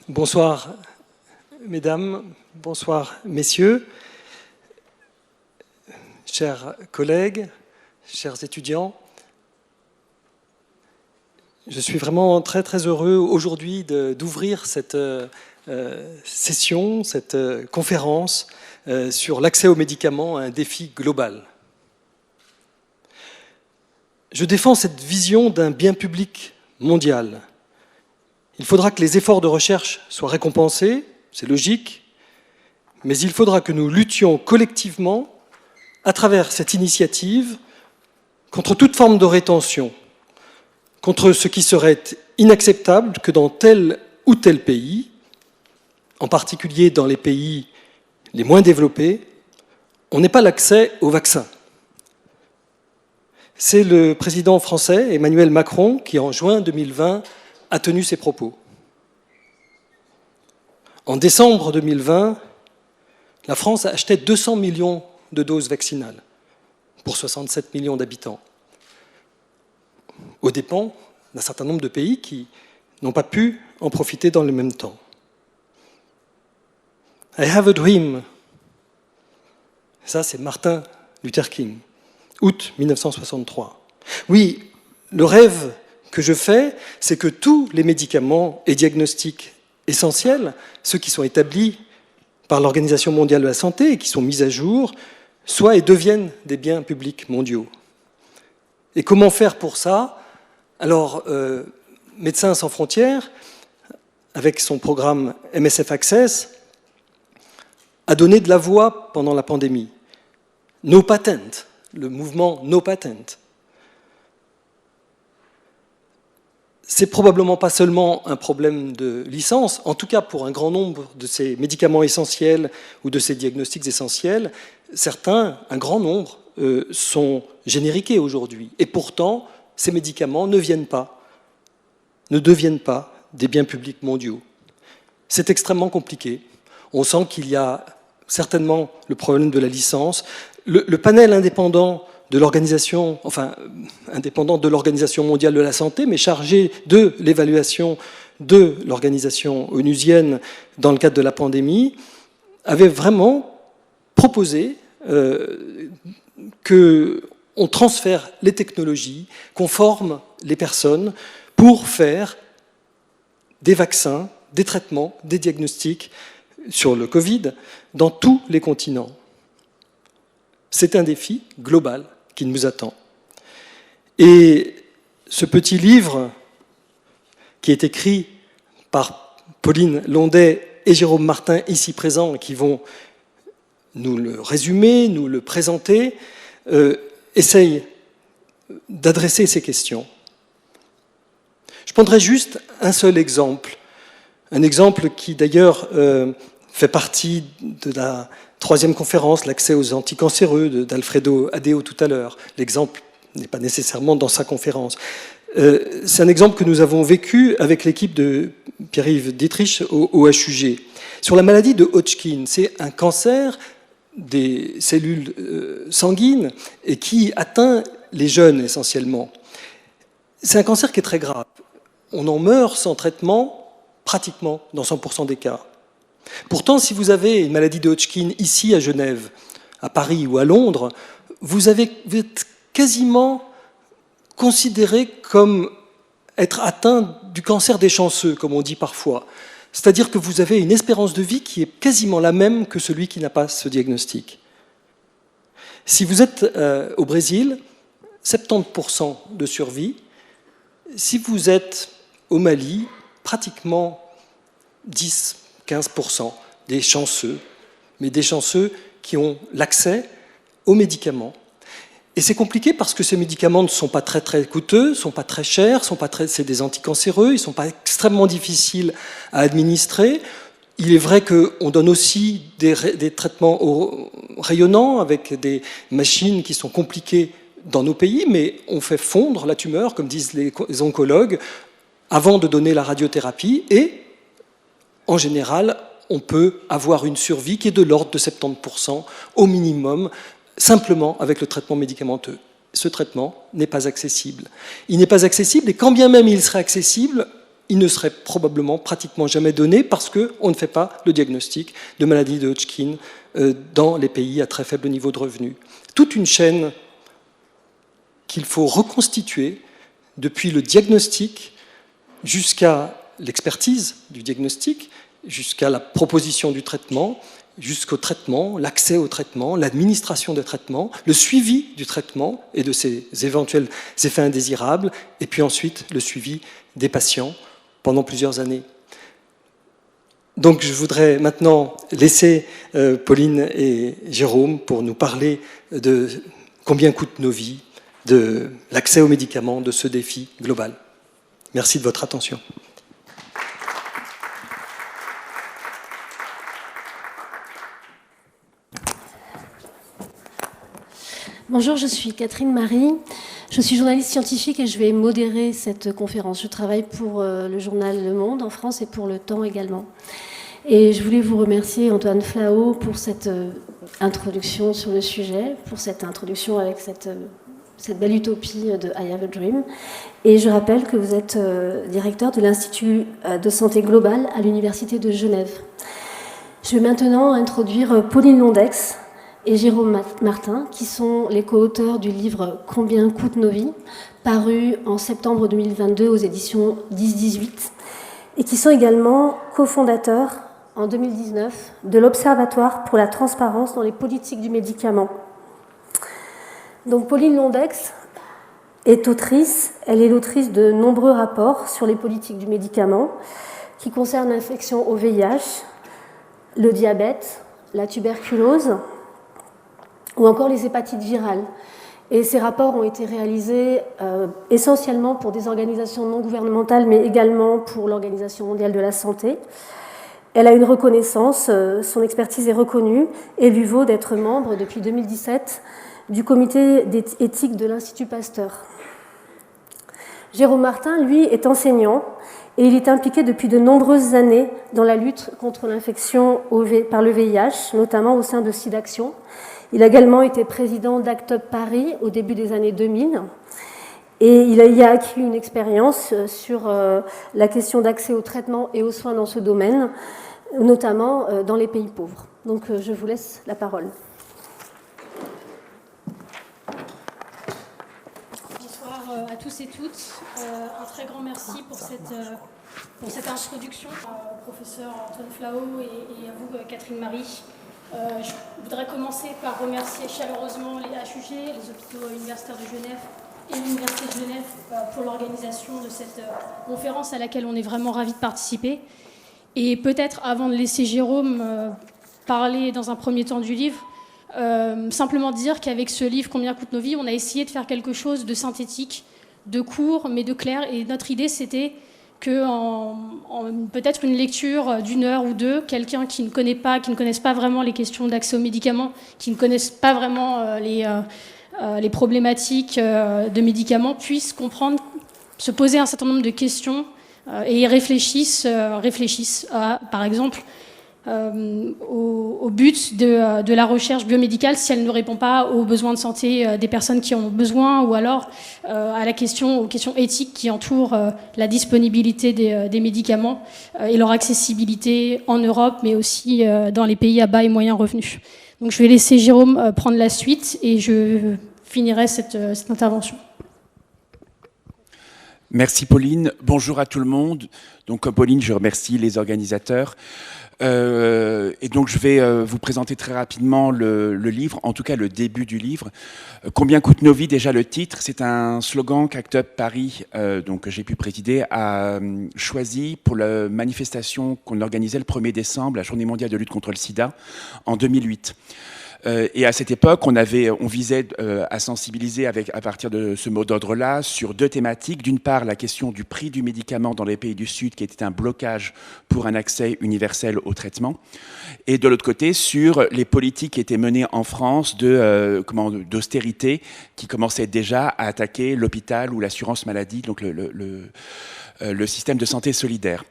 Bonsoir, mesdames, bonsoir, messieurs, chers collègues, chers étudiants. Je suis vraiment très très heureux aujourd'hui d'ouvrir cette session, cette conférence sur l'accès aux médicaments, un défi global. Je défends cette vision d'un bien public mondial. Il faudra que les efforts de recherche soient récompensés, c'est logique, mais il faudra que nous luttions collectivement à travers cette initiative contre toute forme de rétention, contre ce qui serait inacceptable que dans tel ou tel pays, en particulier dans les pays les moins développés, on n'ait pas l'accès aux vaccins. C'est le président français Emmanuel Macron qui, en juin 2020, a tenu ces propos. En décembre 2020, la France achetait 200 millions de doses vaccinales pour 67 millions d'habitants, aux dépens d'un certain nombre de pays qui n'ont pas pu en profiter dans le même temps. I have a dream. Ça, c'est Martin Luther King, août 1963. Oui, le rêve que je fais, c'est que tous les médicaments et diagnostics essentiels, ceux qui sont établis par l'Organisation mondiale de la santé et qui sont mis à jour, soient et deviennent des biens publics mondiaux. Et comment faire pour ça? Alors, Médecins sans frontières, avec son programme MSF Access, a donné de la voix pendant la pandémie. No Patent, le mouvement No Patent. C'est probablement pas seulement un problème de licence, en tout cas pour un grand nombre de ces médicaments essentiels ou de ces diagnostics essentiels, certains, un grand nombre, sont génériqués aujourd'hui. Et pourtant, ces médicaments ne deviennent pas des biens publics mondiaux. C'est extrêmement compliqué. On sent qu'il y a certainement le problème de la licence. Le panel indépendant de l'organisation, indépendant de l'Organisation mondiale de la santé, mais chargé de l'évaluation de l'organisation onusienne dans le cadre de la pandémie, avait vraiment proposé qu'on transfère les technologies, qu'on forme les personnes pour faire des vaccins, des traitements, des diagnostics sur le Covid dans tous les continents. C'est un défi global qui nous attend. Et ce petit livre qui est écrit par Pauline Londet et Jérôme Martin, ici présents, qui vont nous le résumer, nous le présenter, essaye d'adresser ces questions. Je prendrai juste un seul exemple, un exemple qui d'ailleurs fait partie de la troisième conférence, l'accès aux anticancéreux d'Alfredo Adeo tout à l'heure. L'exemple n'est pas nécessairement dans sa conférence. C'est un exemple que nous avons vécu avec l'équipe de Pierre-Yves Dietrich au HUG. Sur la maladie de Hodgkin, c'est un cancer des cellules sanguines et qui atteint les jeunes essentiellement. C'est un cancer qui est très grave. On en meurt sans traitement pratiquement dans 100% des cas. Pourtant, si vous avez une maladie de Hodgkin ici à Genève, à Paris ou à Londres, vous êtes quasiment considéré comme être atteint du cancer des chanceux, comme on dit parfois. C'est-à-dire que vous avez une espérance de vie qui est quasiment la même que celui qui n'a pas ce diagnostic. Si vous êtes au Brésil, 70% de survie. Si vous êtes au Mali, pratiquement 10-15% des chanceux, mais des chanceux qui ont l'accès aux médicaments. Et c'est compliqué parce que ces médicaments ne sont pas très très coûteux, ne sont pas très chers, c'est des anticancéreux, ils ne sont pas extrêmement difficiles à administrer. Il est vrai qu'on donne aussi des traitements rayonnants avec des machines qui sont compliquées dans nos pays, mais on fait fondre la tumeur, comme disent les oncologues, avant de donner la radiothérapie, et en général, on peut avoir une survie qui est de l'ordre de 70% au minimum, simplement avec le traitement médicamenteux. Ce traitement n'est pas accessible. Il n'est pas accessible, et quand bien même il serait accessible, il ne serait probablement pratiquement jamais donné parce qu'on ne fait pas le diagnostic de maladie de Hodgkin dans les pays à très faible niveau de revenus. Toute une chaîne qu'il faut reconstituer depuis le diagnostic jusqu'à l'expertise du diagnostic, jusqu'à la proposition du traitement, jusqu'au traitement, l'accès au traitement, l'administration des traitements, le suivi du traitement et de ses éventuels effets indésirables, et puis ensuite le suivi des patients pendant plusieurs années. Donc je voudrais maintenant laisser Pauline et Jérôme pour nous parler de combien coûtent nos vies, de l'accès aux médicaments, de ce défi global. Merci de votre attention. Bonjour, je suis Catherine Marie. Je suis journaliste scientifique et je vais modérer cette conférence. Je travaille pour le journal Le Monde en France et pour Le Temps également. Et je voulais vous remercier, Antoine Flao, pour cette introduction sur le sujet, pour cette introduction avec cette belle utopie de I Have a Dream. Et je rappelle que vous êtes directeur de l'Institut de santé globale à l'Université de Genève. Je vais maintenant introduire Pauline Londex et Jérôme Martin, qui sont les co-auteurs du livre « Combien coûtent nos vies ?», paru en septembre 2022 aux éditions 10-18, et qui sont également cofondateurs en 2019 de l'Observatoire pour la transparence dans les politiques du médicament. Donc Pauline Londex est autrice, elle est l'autrice de nombreux rapports sur les politiques du médicament qui concernent l'infection au VIH, le diabète, la tuberculose, ou encore les hépatites virales. Et ces rapports ont été réalisés essentiellement pour des organisations non gouvernementales, mais également pour l'Organisation mondiale de la santé. Elle a une reconnaissance, son expertise est reconnue, et lui vaut d'être membre depuis 2017 du comité d'éthique de l'Institut Pasteur. Jérôme Martin, lui, est enseignant, et il est impliqué depuis de nombreuses années dans la lutte contre l'infection par le VIH, notamment au sein de SIDAction. Il a également été président d'ACT UP Paris au début des années 2000 et il y a acquis une expérience sur la question d'accès au traitement et aux soins dans ce domaine, notamment dans les pays pauvres. Donc je vous laisse la parole. Bonsoir à tous et toutes. Un très grand merci pour cette introduction, professeur Antoine Flao et à vous, Catherine Marie. Je voudrais commencer par remercier chaleureusement les HUG, les hôpitaux universitaires de Genève et l'Université de Genève pour l'organisation de cette conférence à laquelle on est vraiment ravis de participer. Et peut-être, avant de laisser Jérôme parler dans un premier temps du livre, simplement dire qu'avec ce livre « Combien coûtent nos vies ?», on a essayé de faire quelque chose de synthétique, de court, mais de clair. Et notre idée, c'était que peut-être une lecture d'une heure ou deux, quelqu'un qui ne connaisse pas vraiment les questions d'accès aux médicaments, qui ne connaisse pas vraiment les problématiques de médicaments, puisse comprendre, se poser un certain nombre de questions et réfléchissent à, par exemple, au but de la recherche biomédicale si elle ne répond pas aux besoins de santé des personnes qui en ont besoin, ou alors aux questions éthiques qui entourent la disponibilité des médicaments et leur accessibilité en Europe, mais aussi dans les pays à bas et moyens revenus. Donc je vais laisser Jérôme prendre la suite et je finirai cette intervention. Merci Pauline. Bonjour à tout le monde. Donc comme Pauline, je remercie les organisateurs. Et donc je vais vous présenter très rapidement le livre, en tout cas le début du livre. Combien coûtent nos vies? Déjà le titre, c'est un slogan qu'ACT UP Paris, donc que j'ai pu présider, a choisi pour la manifestation qu'on organisait le 1er décembre, la Journée mondiale de lutte contre le sida, en 2008. Et à cette époque, on visait à sensibiliser à partir de ce mot d'ordre-là sur deux thématiques. D'une part, la question du prix du médicament dans les pays du Sud, qui était un blocage pour un accès universel au traitement. Et de l'autre côté, sur les politiques qui étaient menées en France d'austérité, qui commençaient déjà à attaquer l'hôpital ou l'assurance maladie, donc le système de santé solidaire.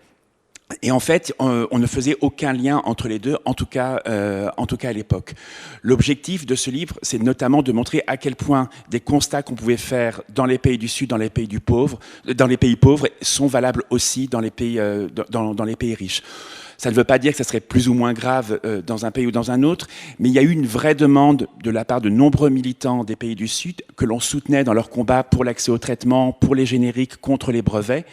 Et en fait, on ne faisait aucun lien entre les deux, en tout cas à l'époque. L'objectif de ce livre, c'est notamment de montrer à quel point des constats qu'on pouvait faire dans les pays du Sud, dans les pays pauvres, sont valables aussi dans les pays riches. Ça ne veut pas dire que ça serait plus ou moins grave dans un pays ou dans un autre, mais il y a eu une vraie demande de la part de nombreux militants des pays du Sud que l'on soutenait dans leur combat pour l'accès au traitement, pour les génériques, contre les brevets,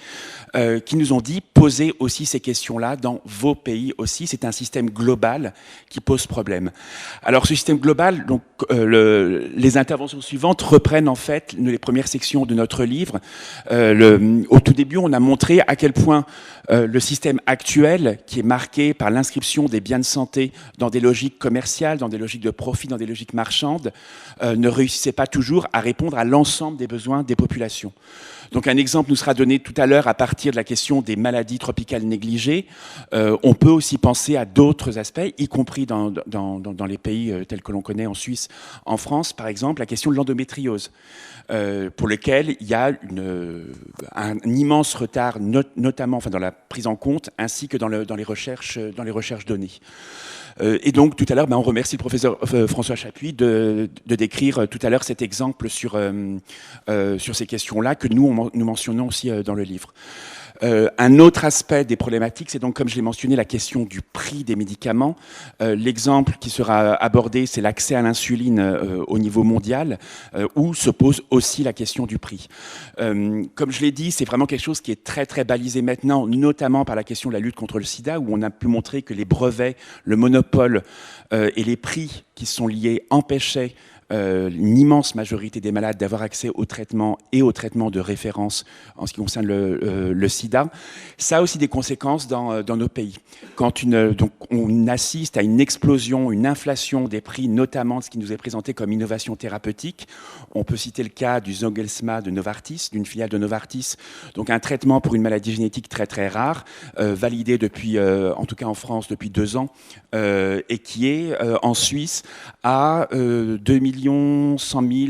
qui nous ont dit posez aussi ces questions-là dans vos pays aussi. C'est un système global qui pose problème. Alors ce système global, donc les interventions suivantes reprennent en fait les premières sections de notre livre. Au tout début, on a montré à quel point le système actuel, qui est marqué par l'inscription des biens de santé dans des logiques commerciales, dans des logiques de profit, dans des logiques marchandes, ne réussissait pas toujours à répondre à l'ensemble des besoins des populations. Donc un exemple nous sera donné tout à l'heure à partir de la question des maladies tropicales négligées. On peut aussi penser à d'autres aspects, y compris dans les pays tels que l'on connaît en Suisse, en France, par exemple, la question de l'endométriose, pour lequel il y a un immense retard, notamment dans la prise en compte, ainsi que dans les recherches données. Et donc, tout à l'heure, on remercie le professeur François Chapuis de décrire tout à l'heure cet exemple sur ces questions-là que nous mentionnons aussi dans le livre. Un autre aspect des problématiques, c'est donc, comme je l'ai mentionné, la question du prix des médicaments. L'exemple qui sera abordé, c'est l'accès à l'insuline au niveau mondial, où se pose aussi la question du prix. Comme je l'ai dit, c'est vraiment quelque chose qui est très, très balisé maintenant, notamment par la question de la lutte contre le sida, où on a pu montrer que les brevets, le monopole et les prix qui sont liés empêchaient une immense majorité des malades d'avoir accès au traitement et au traitement de référence en ce qui concerne le sida. Ça a aussi des conséquences dans nos pays. Quand donc on assiste à une explosion, une inflation des prix, notamment de ce qui nous est présenté comme innovation thérapeutique, on peut citer le cas du Zolgensma de Novartis, d'une filiale de Novartis, donc un traitement pour une maladie génétique très très rare, validé depuis, en tout cas en France, depuis 2 ans, et qui est en Suisse à 2,1 millions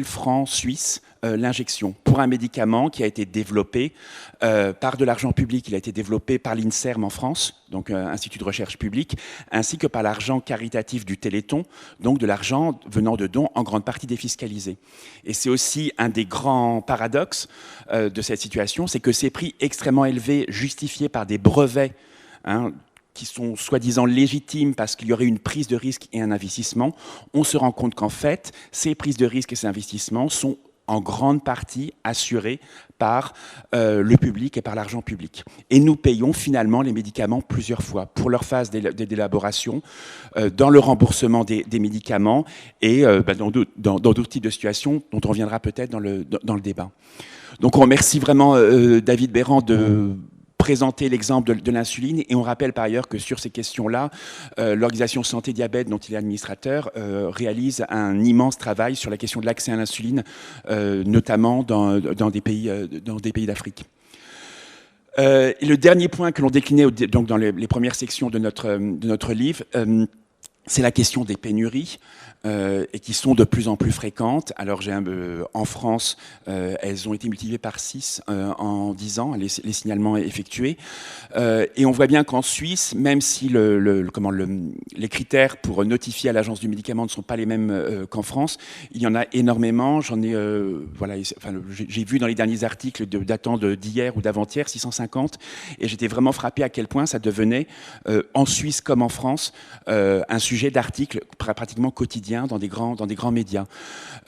francs suisses l'injection pour un médicament qui a été développé par de l'argent public. Il a été développé par l'INSERM en France, donc Institut de recherche publique, ainsi que par l'argent caritatif du Téléthon, donc de l'argent venant de dons en grande partie défiscalisés. Et c'est aussi un des grands paradoxes de cette situation, c'est que ces prix extrêmement élevés, justifiés par des brevets, qui sont soi-disant légitimes parce qu'il y aurait une prise de risque et un investissement, on se rend compte qu'en fait, ces prises de risque et ces investissements sont en grande partie assurés par le public et par l'argent public. Et nous payons finalement les médicaments plusieurs fois pour leur phase d'élaboration, dans le remboursement des médicaments et dans d'autres types de situations dont on reviendra peut-être dans le débat. Donc on remercie vraiment David Béran de présenter l'exemple de l'insuline, et on rappelle par ailleurs que sur ces questions-là, l'organisation Santé Diabète, dont il est administrateur, réalise un immense travail sur la question de l'accès à l'insuline, notamment dans des pays d'Afrique. Et le dernier point que l'on déclinait donc dans les premières sections de notre livre, c'est la question des pénuries, et qui sont de plus en plus fréquentes. Alors en France, elles ont été multipliées par 6 en 10 ans, les signalements effectués. Et on voit bien qu'en Suisse, même si les critères pour notifier à l'Agence du médicament ne sont pas les mêmes qu'en France, il y en a énormément. J'ai vu dans les derniers articles datant d'hier ou d'avant-hier 650, et j'étais vraiment frappé à quel point ça devenait, en Suisse comme en France, un sujet d'article pratiquement quotidien dans des grands médias.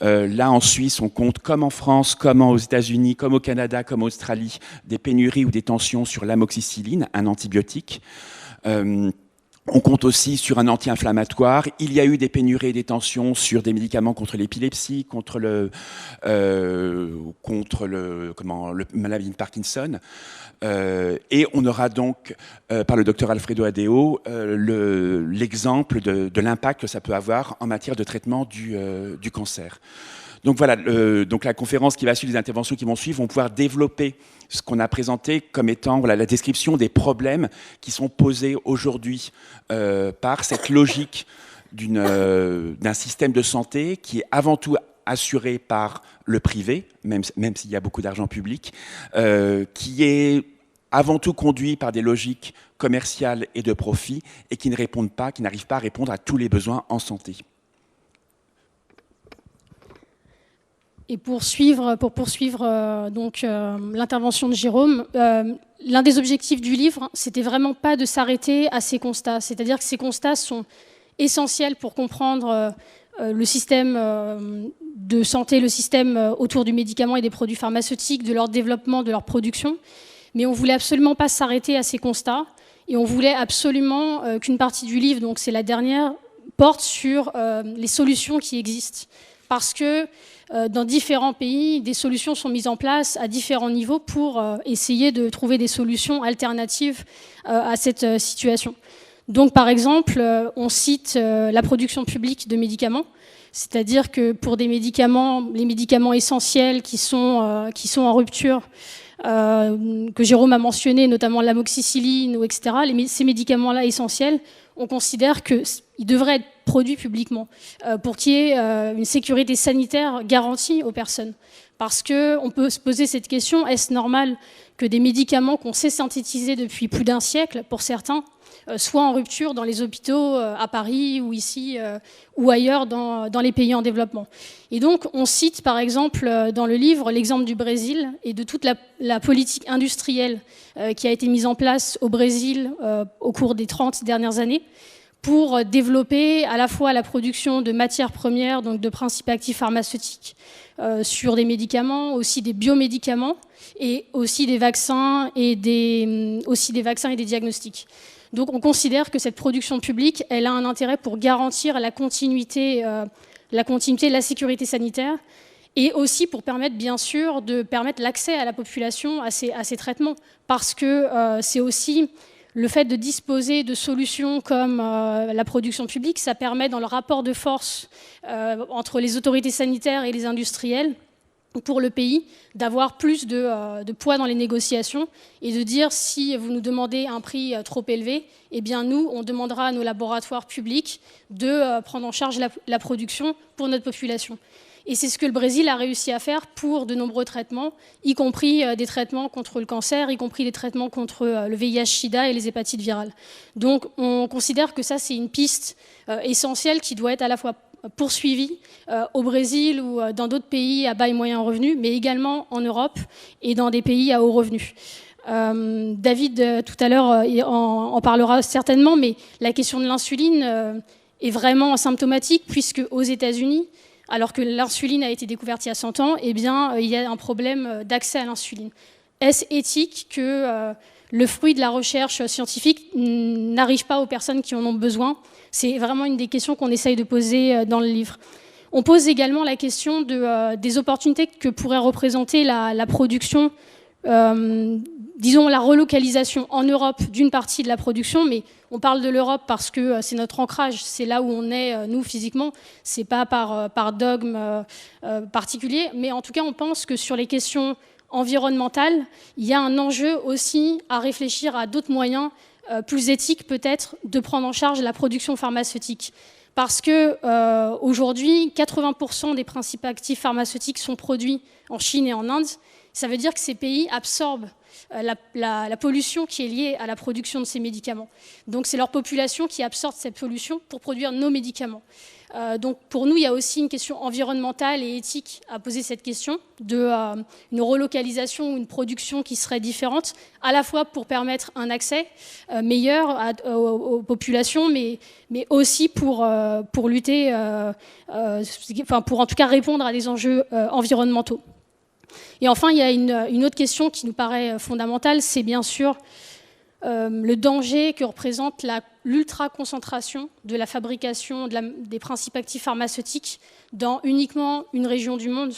Là, en Suisse, on compte, comme en France, comme aux États-Unis, comme au Canada, comme en Australie, des pénuries ou des tensions sur l'amoxicilline, un antibiotique. On compte aussi sur un anti-inflammatoire. Il y a eu des pénuries et des tensions sur des médicaments contre l'épilepsie, contre le maladie de Parkinson. Et on aura donc, par le docteur Alfredo Adeo, l'exemple de l'impact que ça peut avoir en matière de traitement du cancer. Donc voilà, donc la conférence qui va suivre, les interventions qui vont suivre vont pouvoir développer ce qu'on a présenté comme étant la description des problèmes qui sont posés aujourd'hui par cette logique d'un système de santé qui est avant tout assuré par le privé, même s'il y a beaucoup d'argent public, qui est avant tout conduits par des logiques commerciales et de profit, et qui n'arrivent pas à répondre à tous les besoins en santé. Et pour poursuivre l'intervention de Jérôme, l'un des objectifs du livre, c'était vraiment pas de s'arrêter à ces constats. C'est-à-dire que ces constats sont essentiels pour comprendre le système de santé, le système autour du médicament et des produits pharmaceutiques, de leur développement, de leur production. Mais on voulait absolument pas s'arrêter à ces constats. Et on voulait absolument qu'une partie du livre, donc c'est la dernière, porte sur les solutions qui existent. Parce que dans différents pays, des solutions sont mises en place à différents niveaux pour essayer de trouver des solutions alternatives à cette situation. Donc, par exemple, on cite la production publique de médicaments, c'est-à-dire que pour des médicaments, les médicaments essentiels qui sont en rupture, que Jérôme a mentionné, notamment l'amoxicilline, etc., ces médicaments-là essentiels, on considère qu'ils devraient être produits publiquement pour qu'il y ait une sécurité sanitaire garantie aux personnes. Parce qu'on peut se poser cette question, est-ce normal que des médicaments qu'on sait synthétiser depuis plus d'un siècle, pour certains, soient en rupture dans les hôpitaux à Paris ou ici ou ailleurs dans les pays en développement. Et donc, on cite par exemple dans le livre l'exemple du Brésil et de toute la politique industrielle qui a été mise en place au Brésil au cours des 30 dernières années pour développer à la fois la production de matières premières, donc de principes actifs pharmaceutiques sur des médicaments, aussi des biomédicaments et aussi des vaccins et des diagnostics. Donc on considère que cette production publique, elle a un intérêt pour garantir la continuité de la sécurité sanitaire et aussi pour permettre, bien sûr, de permettre l'accès à la population à ces traitements. Parce que c'est aussi le fait de disposer de solutions comme la production publique, ça permet dans le rapport de force entre les autorités sanitaires et les industriels, pour le pays, d'avoir plus de poids dans les négociations et de dire si vous nous demandez un prix trop élevé, eh bien nous, on demandera à nos laboratoires publics de prendre en charge la production pour notre population. Et c'est ce que le Brésil a réussi à faire pour de nombreux traitements, y compris des traitements contre le cancer, y compris des traitements contre le VIH-Sida et les hépatites virales. Donc on considère que ça, c'est une piste essentielle qui doit être à la fois poursuivis au Brésil ou dans d'autres pays à bas et moyens revenus, mais également en Europe et dans des pays à haut revenu. David, tout à l'heure, en parlera certainement, mais la question de l'insuline est vraiment symptomatique, puisque aux États-Unis, alors que l'insuline a été découverte il y a 100 ans, eh bien, il y a un problème d'accès à l'insuline. Est-ce éthique que le fruit de la recherche scientifique n'arrive pas aux personnes qui en ont besoin? C'est vraiment une des questions qu'on essaye de poser dans le livre. On pose également la question des opportunités que pourrait représenter la production, disons la relocalisation en Europe d'une partie de la production, mais on parle de l'Europe parce que c'est notre ancrage, c'est là où on est, nous, physiquement, c'est pas par dogme particulier, mais en tout cas, on pense que sur les questions environnementales, il y a un enjeu aussi à réfléchir à d'autres moyens plus éthiques peut-être de prendre en charge la production pharmaceutique. Parce que aujourd'hui, 80% des principes actifs pharmaceutiques sont produits en Chine et en Inde. Ça veut dire que ces pays absorbent la pollution qui est liée à la production de ces médicaments. Donc c'est leur population qui absorbe cette pollution pour produire nos médicaments. Donc pour nous, il y a aussi une question environnementale et éthique à poser cette question une relocalisation ou une production qui serait différente, à la fois pour permettre un accès meilleur aux populations, mais aussi pour lutter, pour en tout cas répondre à des enjeux environnementaux. Et enfin, il y a une autre question qui nous paraît fondamentale, c'est bien sûr le danger que représente l'ultra-concentration de la fabrication des principes actifs pharmaceutiques dans uniquement une région du monde,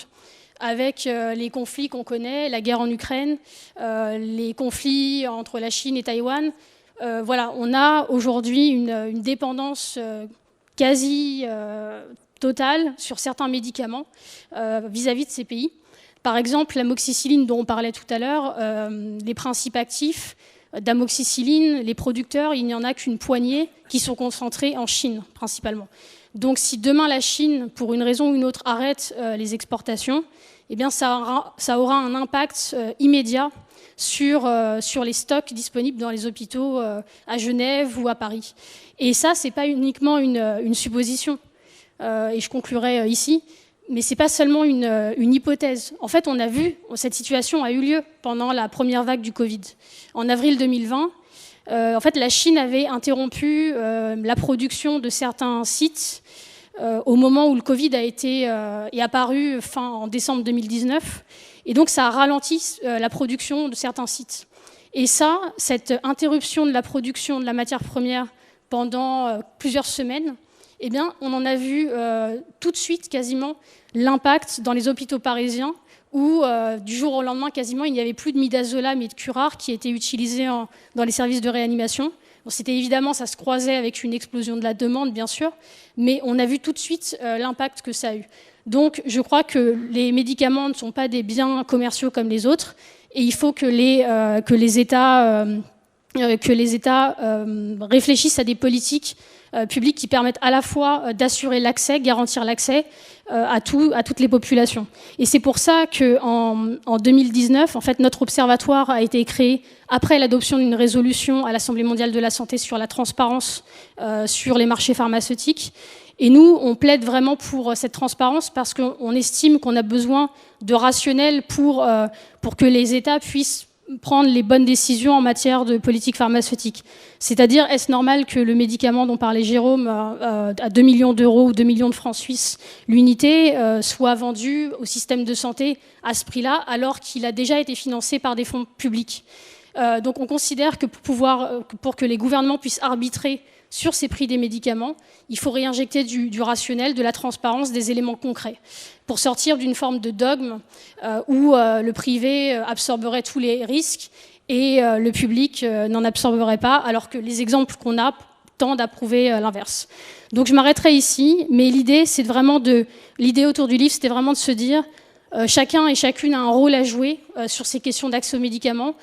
avec les conflits qu'on connaît, la guerre en Ukraine, les conflits entre la Chine et Taïwan. Voilà, on a aujourd'hui une dépendance quasi totale sur certains médicaments vis-à-vis de ces pays. Par exemple, l'amoxicilline dont on parlait tout à l'heure, les principes actifs d'amoxicilline, les producteurs, il n'y en a qu'une poignée qui sont concentrés en Chine, principalement. Donc si demain la Chine, pour une raison ou une autre, arrête les exportations, eh bien, ça aura un impact immédiat sur les stocks disponibles dans les hôpitaux à Genève ou à Paris. Et ça, c'est pas uniquement une supposition, et je conclurai ici, mais c'est pas seulement une hypothèse. En fait, on a vu, cette situation a eu lieu pendant la première vague du Covid. En avril 2020, en fait, la Chine avait interrompu la production de certains sites au moment où le Covid est apparu en décembre 2019. Et donc, ça a ralenti la production de certains sites. Et ça, cette interruption de la production de la matière première pendant plusieurs semaines, eh bien, on en a vu tout de suite quasiment l'impact dans les hôpitaux parisiens où du jour au lendemain, quasiment, il n'y avait plus de midazolam et de curare qui étaient utilisés dans les services de réanimation. Bon, c'était évidemment, ça se croisait avec une explosion de la demande, bien sûr, mais on a vu tout de suite l'impact que ça a eu. Donc, je crois que les médicaments ne sont pas des biens commerciaux comme les autres, et il faut que les États réfléchissent à des politiques publiques qui permettent à la fois d'assurer l'accès, garantir l'accès à toutes les populations. Et c'est pour ça qu'en 2019, en fait, notre observatoire a été créé après l'adoption d'une résolution à l'Assemblée mondiale de la santé sur la transparence sur les marchés pharmaceutiques. Et nous, on plaide vraiment pour cette transparence parce qu'on estime qu'on a besoin de rationnel pour que les États puissent prendre les bonnes décisions en matière de politique pharmaceutique. C'est-à-dire, est-ce normal que le médicament dont parlait Jérôme, à 2 millions d'euros ou 2 millions de francs suisses l'unité, soit vendu au système de santé à ce prix-là, alors qu'il a déjà été financé par des fonds publics? Donc on considère que pour que les gouvernements puissent arbitrer sur ces prix des médicaments, il faut réinjecter du rationnel, de la transparence, des éléments concrets, pour sortir d'une forme de dogme où le privé absorberait tous les risques et le public n'en absorberait pas, alors que les exemples qu'on a tendent à prouver l'inverse. Donc je m'arrêterai ici, mais l'idée autour du livre, c'était vraiment de se dire chacun et chacune a un rôle à jouer sur ces questions d'accès aux médicaments.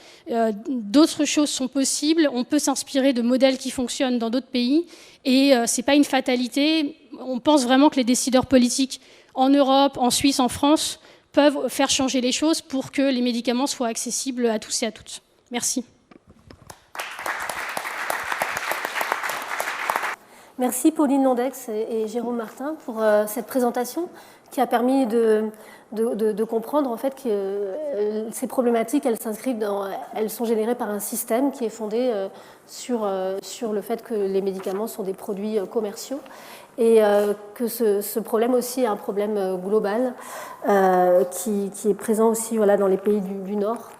D'autres choses sont possibles. On peut s'inspirer de modèles qui fonctionnent dans d'autres pays. Et ce n'est pas une fatalité. On pense vraiment que les décideurs politiques en Europe, en Suisse, en France, peuvent faire changer les choses pour que les médicaments soient accessibles à tous et à toutes. Merci. Merci Pauline Londex et Jérôme Martin pour cette présentation qui a permis de comprendre en fait que ces problématiques, elles sont générées par un système qui est fondé sur le fait que les médicaments sont des produits commerciaux et que ce problème aussi est un problème global qui est présent aussi dans les pays du Nord.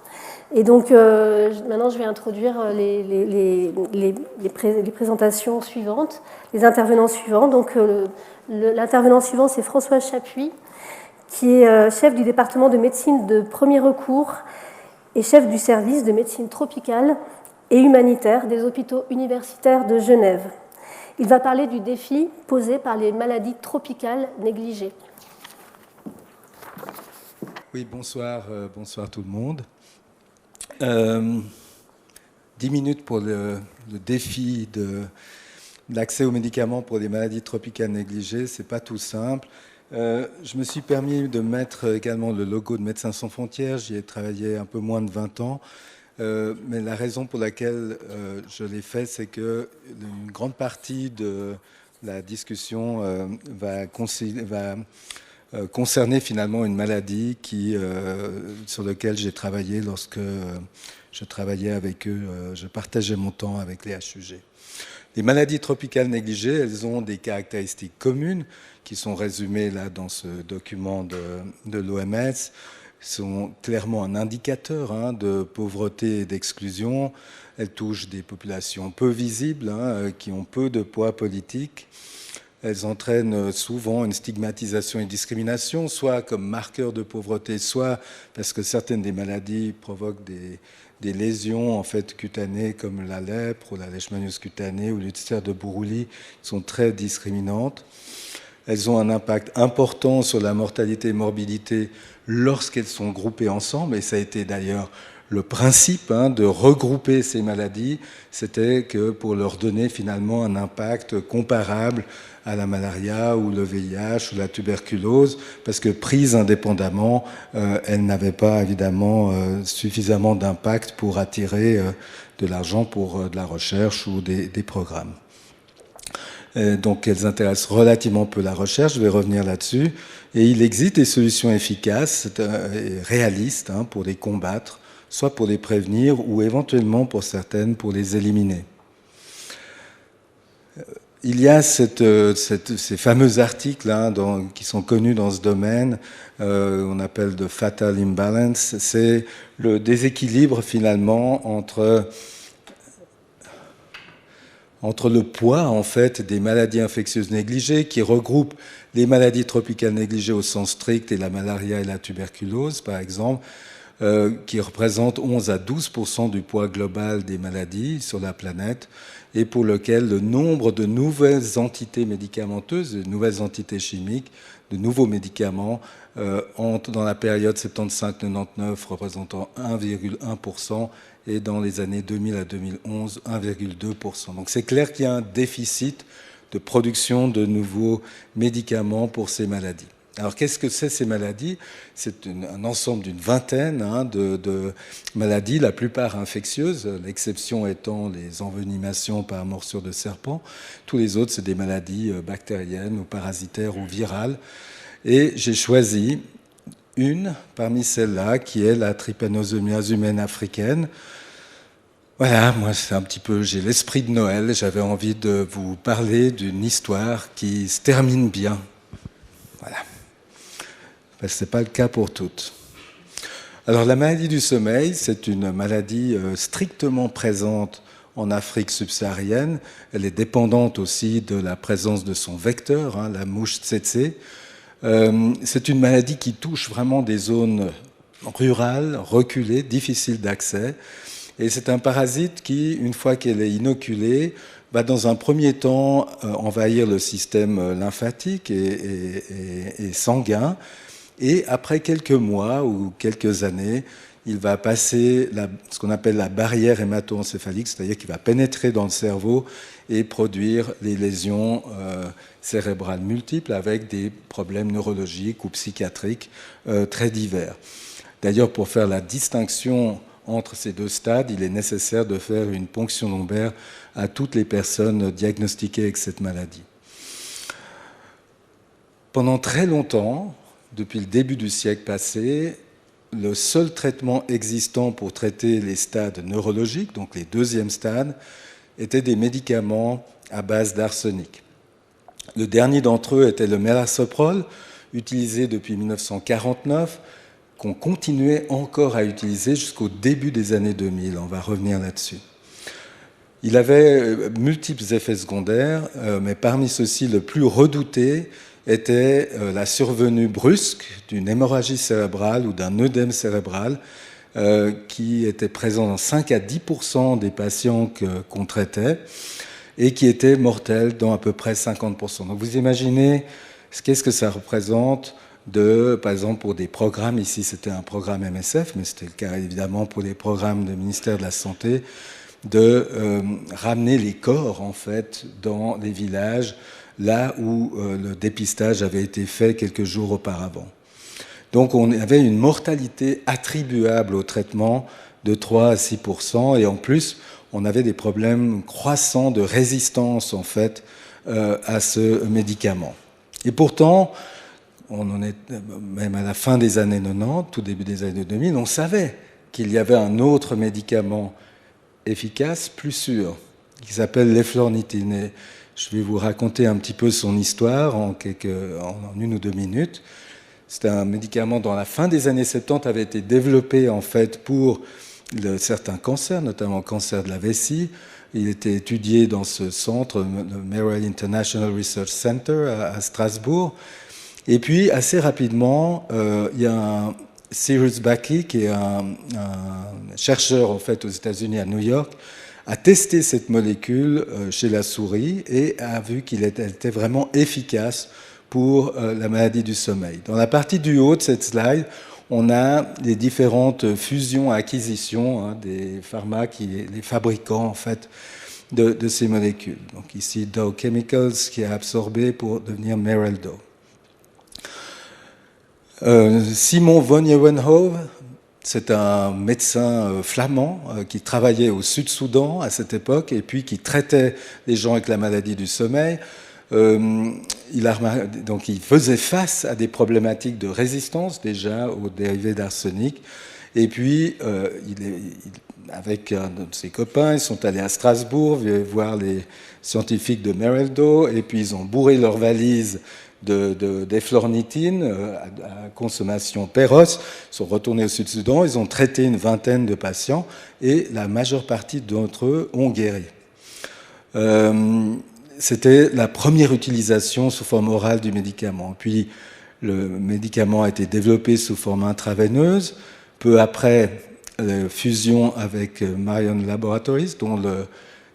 Et donc maintenant je vais introduire les présentations suivantes, les intervenants suivants. Donc l'intervenant suivant, c'est Françoise Chapuis, qui est chef du département de médecine de premier recours et chef du service de médecine tropicale et humanitaire des hôpitaux universitaires de Genève. Il va parler du défi posé par les maladies tropicales négligées. Oui, bonsoir tout le monde. 10 minutes pour le défi de l'accès aux médicaments pour les maladies tropicales négligées, c'est pas tout simple. Je me suis permis de mettre également le logo de Médecins sans frontières. J'y ai travaillé un peu moins de 20 ans. Mais la raison pour laquelle je l'ai fait, c'est que une grande partie de la discussion va concerner finalement une maladie sur laquelle j'ai travaillé lorsque je travaillais avec eux. Je partageais mon temps avec les HUG. Les maladies tropicales négligées, elles ont des caractéristiques communes qui sont résumées là dans ce document de l'OMS. Sont clairement un indicateur de pauvreté et d'exclusion. Elles touchent des populations peu visibles, qui ont peu de poids politique. Elles entraînent souvent une stigmatisation et discrimination, soit comme marqueur de pauvreté, soit parce que certaines des maladies provoquent des lésions en fait cutanées comme la lèpre ou la leishmaniose cutanée ou l'ulcère de Buruli, qui sont très discriminantes. Elles ont un impact important sur la mortalité et morbidité lorsqu'elles sont groupées ensemble, et ça a été d'ailleurs le principe de regrouper ces maladies, c'était que pour leur donner finalement un impact comparable à la malaria ou le VIH ou la tuberculose, parce que prises indépendamment, elles n'avaient pas évidemment suffisamment d'impact pour attirer de l'argent pour de la recherche ou des programmes. Donc elles intéressent relativement peu la recherche, je vais revenir là-dessus. Et il existe des solutions efficaces et réalistes pour les combattre, soit pour les prévenir ou éventuellement pour certaines pour les éliminer. Il y a ces fameux articles qui sont connus dans ce domaine, on appelle de fatal imbalance, c'est le déséquilibre finalement entre le poids en fait des maladies infectieuses négligées qui regroupent les maladies tropicales négligées au sens strict et la malaria et la tuberculose par exemple, qui représentent 11 à 12% du poids global des maladies sur la planète et pour lequel le nombre de nouvelles entités médicamenteuses, de nouvelles entités chimiques, de nouveaux médicaments entre dans la période 75-99 représentant 1,1% et dans les années 2000 à 2011, 1,2%. Donc c'est clair qu'il y a un déficit de production de nouveaux médicaments pour ces maladies. Alors qu'est-ce que c'est ces maladies? C'est un ensemble d'une vingtaine de maladies, la plupart infectieuses, l'exception étant les envenimations par morsure de serpent. Tous les autres, c'est des maladies bactériennes ou parasitaires ou virales. Et j'ai choisi une parmi celles-là qui est la trypanosomiase humaine africaine. Voilà, moi c'est un petit peu, j'ai l'esprit de Noël, j'avais envie de vous parler d'une histoire qui se termine bien. Voilà. Parce que ce n'est pas le cas pour toutes. Alors la maladie du sommeil, c'est une maladie strictement présente en Afrique subsaharienne. Elle est dépendante aussi de la présence de son vecteur, la mouche tsetse. C'est une maladie qui touche vraiment des zones rurales, reculées, difficiles d'accès. Et c'est un parasite qui, une fois qu'elle est inoculée, va dans un premier temps envahir le système lymphatique et sanguin. Et après quelques mois ou quelques années, il va passer ce qu'on appelle la barrière hémato-encéphalique, c'est-à-dire qu'il va pénétrer dans le cerveau et produire des lésions cérébrales multiples avec des problèmes neurologiques ou psychiatriques très divers. D'ailleurs, pour faire la distinction entre ces deux stades, il est nécessaire de faire une ponction lombaire à toutes les personnes diagnostiquées avec cette maladie. Pendant très longtemps, depuis le début du siècle passé, le seul traitement existant pour traiter les stades neurologiques, donc les deuxièmes stades, étaient des médicaments à base d'arsenic. Le dernier d'entre eux était le mélarsoprol, utilisé depuis 1949, qu'on continuait encore à utiliser jusqu'au début des années 2000. On va revenir là-dessus. Il avait multiples effets secondaires, mais parmi ceux-ci, le plus redouté était la survenue brusque d'une hémorragie cérébrale ou d'un œdème cérébral qui était présent dans 5 à 10% des patients qu'on traitait et qui était mortel dans à peu près 50%. Donc vous imaginez qu'est-ce que ça représente par exemple pour des programmes, ici c'était un programme MSF, mais c'était le cas évidemment pour les programmes du ministère de la Santé, de ramener les corps en fait dans les villages là où le dépistage avait été fait quelques jours auparavant. Donc on avait une mortalité attribuable au traitement de 3 à 6%, et en plus on avait des problèmes croissants de résistance en fait à ce médicament. Et pourtant, on en est même à la fin des années 90, tout début des années 2000, on savait qu'il y avait un autre médicament efficace, plus sûr, qui s'appelle l'eflornithine. Et je vais vous raconter un petit peu son histoire en 1 ou 2 minutes. C'est un médicament dont à la fin des années 70 avait été développé en fait pour certains cancers, notamment le cancer de la vessie. Il était étudié dans ce centre, le Merrell International Research Center à Strasbourg. Et puis, assez rapidement, il y a un Cyrus Buckley, qui est un chercheur en fait aux États-Unis à New York, a testé cette molécule chez la souris et a vu qu'elle était vraiment efficace pour la maladie du sommeil. Dans la partie du haut de cette slide, on a les différentes fusions-acquisitions des pharma, les fabricants en fait de ces molécules. Donc ici Dow Chemicals qui a absorbé pour devenir Mereldo. Simon von Nieuwenhove, c'est un médecin flamand qui travaillait au Sud-Soudan à cette époque et puis qui traitait les gens avec la maladie du sommeil. Donc il faisait face à des problématiques de résistance déjà aux dérivés d'arsenic. Et puis, avec un de ses copains, ils sont allés à Strasbourg voir les scientifiques de Mereldo et puis ils ont bourré leurs valises d'efflornithine à consommation péroce. Ils sont retournés au Sud-Soudan, ils ont traité une vingtaine de patients et la majeure partie d'entre eux ont guéri. C'était la première utilisation sous forme orale du médicament. Puis le médicament a été développé sous forme intraveineuse. Peu après, fusion avec Marion Laboratories, dont le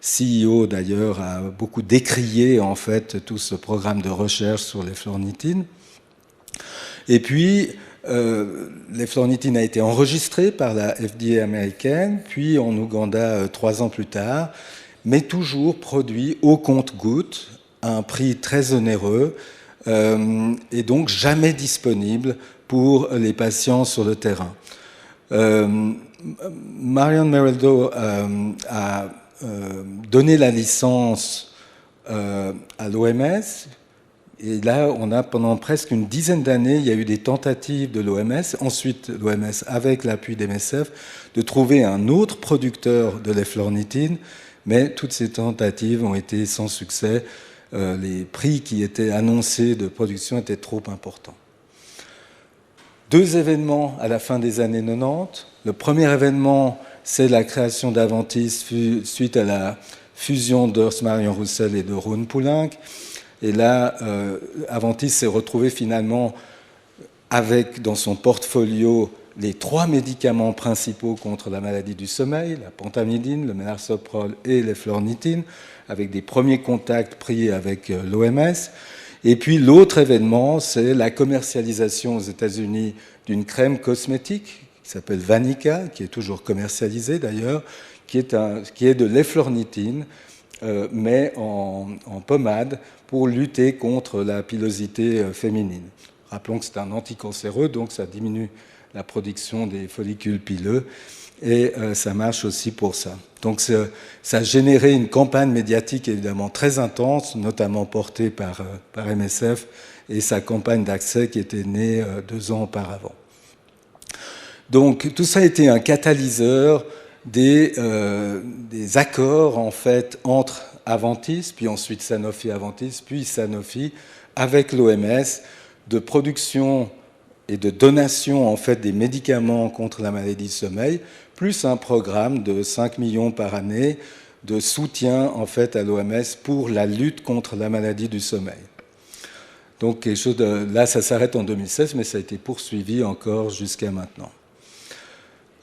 CEO d'ailleurs a beaucoup décrié en fait tout ce programme de recherche sur l'efflornithine. Et puis l'efflornithine a été enregistrée par la FDA américaine, puis en Ouganda 3 ans plus tard, mais toujours produit au compte-gouttes, à un prix très onéreux, et donc jamais disponible pour les patients sur le terrain. Marion Mereldo a donné la licence à l'OMS, et là, on a pendant presque une dizaine d'années, il y a eu des tentatives de l'OMS, ensuite l'OMS avec l'appui d'MSF, de trouver un autre producteur de l'efflornithine, mais toutes ces tentatives ont été sans succès. Les prix qui étaient annoncés de production étaient trop importants. 2 événements à la fin des années 90. Le premier événement, c'est la création d'Aventis suite à la fusion d'Urs Marion Roussel et de Rune Poulenc. Et là, Aventis s'est retrouvé finalement avec dans son portfolio les 3 médicaments principaux contre la maladie du sommeil, la pentamidine, le mélarsoprol et l'efflornithine, avec des premiers contacts pris avec l'OMS. Et puis l'autre événement, c'est la commercialisation aux États-Unis d'une crème cosmétique qui s'appelle Vanica, qui est toujours commercialisée d'ailleurs, qui est de l'efflornithine, mais en pommade pour lutter contre la pilosité féminine. Rappelons que c'est un anticancéreux, donc ça diminue la production des follicules pileux, et ça marche aussi pour ça. Donc ça a généré une campagne médiatique évidemment très intense, notamment portée par MSF, et sa campagne d'accès qui était née 2 ans auparavant. Donc tout ça a été un catalyseur des accords en fait entre Aventis, puis ensuite Sanofi-Aventis, puis Sanofi, avec l'OMS, de production et de donation en fait des médicaments contre la maladie du sommeil, plus un programme de 5 millions par année de soutien en fait à l'OMS pour la lutte contre la maladie du sommeil. Donc quelque chose là, ça s'arrête en 2016, mais ça a été poursuivi encore jusqu'à maintenant.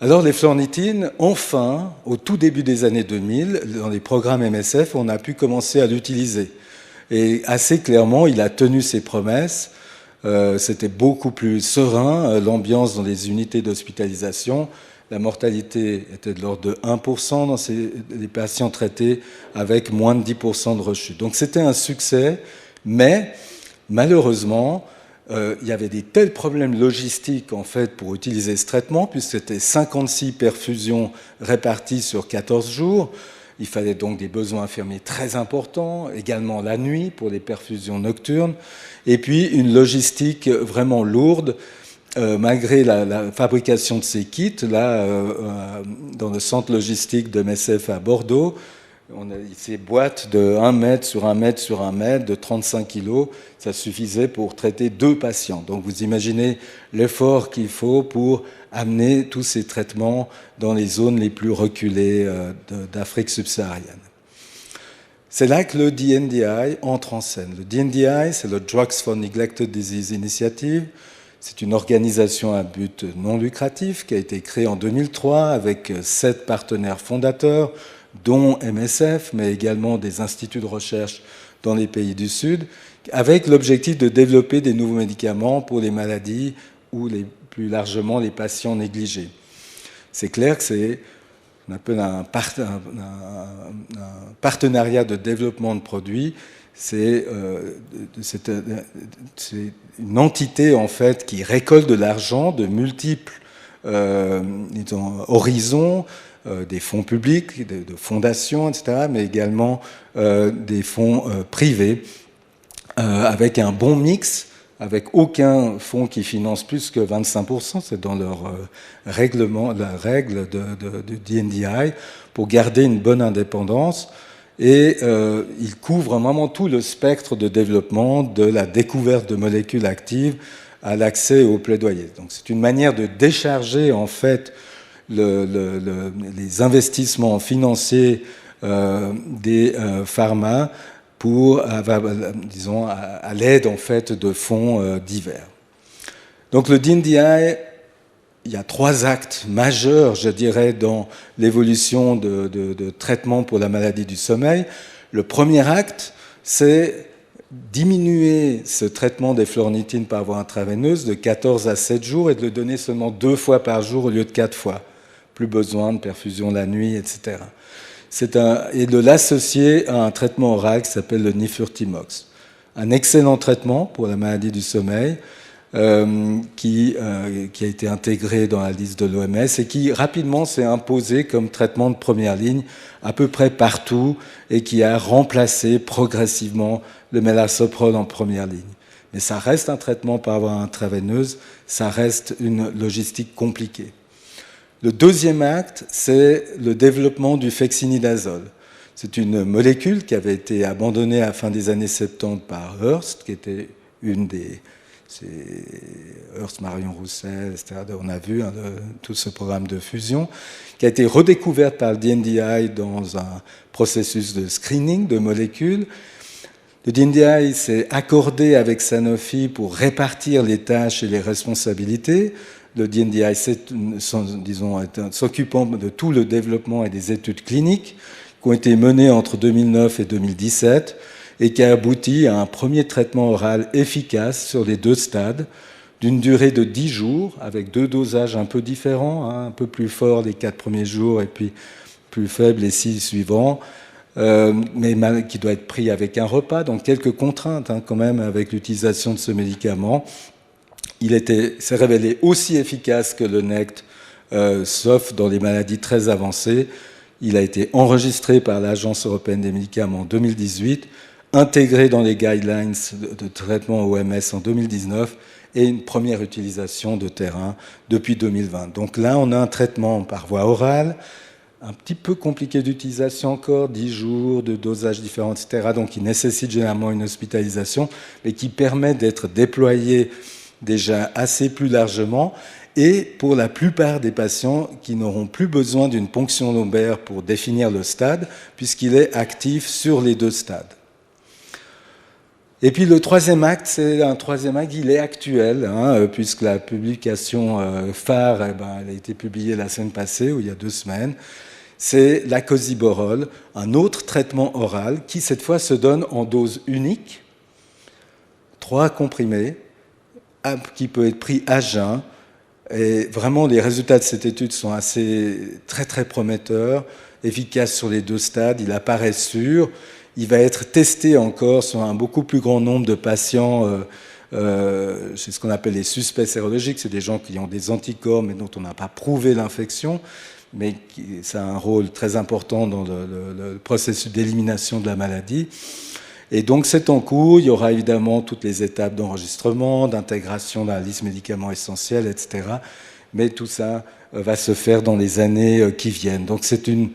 Alors l'efflornithine, enfin, au tout début des années 2000, dans les programmes MSF, on a pu commencer à l'utiliser. Et assez clairement, il a tenu ses promesses. C'était beaucoup plus serein, l'ambiance dans les unités d'hospitalisation. La mortalité était de l'ordre de 1% dans les patients traités, avec moins de 10% de rechute. Donc c'était un succès, mais malheureusement, il y avait des tels problèmes logistiques en fait pour utiliser ce traitement, puisque c'était 56 perfusions réparties sur 14 jours. Il fallait donc des besoins infirmiers très importants, également la nuit pour les perfusions nocturnes, et puis une logistique vraiment lourde, malgré la fabrication de ces kits. Là, dans le centre logistique de MSF à Bordeaux, on a ces boîtes de 1 mètre sur 1 mètre sur 1 mètre, de 35 kilos, ça suffisait pour traiter 2 patients. Donc vous imaginez l'effort qu'il faut pour amener tous ces traitements dans les zones les plus reculées d'Afrique subsaharienne. C'est là que le DNDi entre en scène. Le DNDi, c'est le Drugs for Neglected Disease Initiative. C'est une organisation à but non lucratif qui a été créée en 2003 avec 7 partenaires fondateurs, dont MSF, mais également des instituts de recherche dans les pays du Sud, avec l'objectif de développer des nouveaux médicaments pour les maladies ou plus largement les patients négligés. C'est clair que c'est on appelle un partenariat de développement de produits. C'est une entité en fait qui récolte de l'argent de multiples horizons, des fonds publics, de fondations, etc., mais également des fonds privés, avec un bon mix, avec aucun fonds qui finance plus que 25%, c'est dans leur règlement, la règle du DNDi, pour garder une bonne indépendance. Et il couvre vraiment tout le spectre de développement, de la découverte de molécules actives à l'accès au plaidoyer. Donc c'est une manière de décharger en fait les investissements financiers des pharma pour, disons, à l'aide en fait de fonds divers. Donc le DNDi, il y a 3 actes majeurs, je dirais, dans l'évolution de traitement pour la maladie du sommeil. Le premier acte, c'est diminuer ce traitement des fluornitines par voie intraveineuse de 14 à 7 jours et de le donner seulement 2 fois par jour au lieu de 4 fois. Plus besoin de perfusion la nuit, etc. Et de l'associer à un traitement oral qui s'appelle le Nifurtimox. Un excellent traitement pour la maladie du sommeil qui a été intégré dans la liste de l'OMS et qui rapidement s'est imposé comme traitement de première ligne à peu près partout et qui a remplacé progressivement le mélasoprol en première ligne. Mais ça reste un traitement par voie intraveineuse, ça reste une logistique compliquée. Le deuxième acte, c'est le développement du fexinidazole. C'est une molécule qui avait été abandonnée à la fin des années 70 par Hearst, qui était c'est Hearst, Marion Roussel, etc. On a vu tout ce programme de fusion, qui a été redécouverte par le DNDi dans un processus de screening de molécules. Le DNDi s'est accordé avec Sanofi pour répartir les tâches et les responsabilités. Le DNDi, s'occupant de tout le développement et des études cliniques qui ont été menées entre 2009 et 2017 et qui a abouti à un premier traitement oral efficace sur les 2 stades, d'une durée de 10 jours, avec 2 dosages un peu différents, un peu plus fort les 4 premiers jours et puis plus faible les 6 suivants, mais qui doit être pris avec un repas, donc quelques contraintes quand même avec l'utilisation de ce médicament. Il s'est révélé aussi efficace que le NECT, sauf dans les maladies très avancées. Il a été enregistré par l'Agence européenne des médicaments en 2018, intégré dans les guidelines de traitement OMS en 2019 et une première utilisation de terrain depuis 2020. Donc là, on a un traitement par voie orale, un petit peu compliqué d'utilisation encore, 10 jours de dosages différents, etc. Donc il nécessite généralement une hospitalisation, mais qui permet d'être déployé déjà assez plus largement et pour la plupart des patients qui n'auront plus besoin d'une ponction lombaire pour définir le stade, puisqu'il est actif sur les 2 stades. Et puis le troisième acte, c'est un troisième acte, il est actuel, puisque la publication phare, elle a été publiée la semaine passée, ou il y a 2 semaines. C'est l'acosiborol, un autre traitement oral qui cette fois se donne en dose unique, 3 comprimés, qui peut être pris à jeun. Et vraiment, les résultats de cette étude sont très très prometteurs, efficaces sur les 2 stades, il apparaît sûr. Il va être testé encore sur un beaucoup plus grand nombre de patients, c'est ce qu'on appelle les suspects sérologiques, c'est des gens qui ont des anticorps mais dont on n'a pas prouvé l'infection, mais ça a un rôle très important dans le processus d'élimination de la maladie. Et donc c'est en cours, il y aura évidemment toutes les étapes d'enregistrement, d'intégration dans la liste médicaments essentiels, etc. Mais tout ça va se faire dans les années qui viennent. Donc c'est une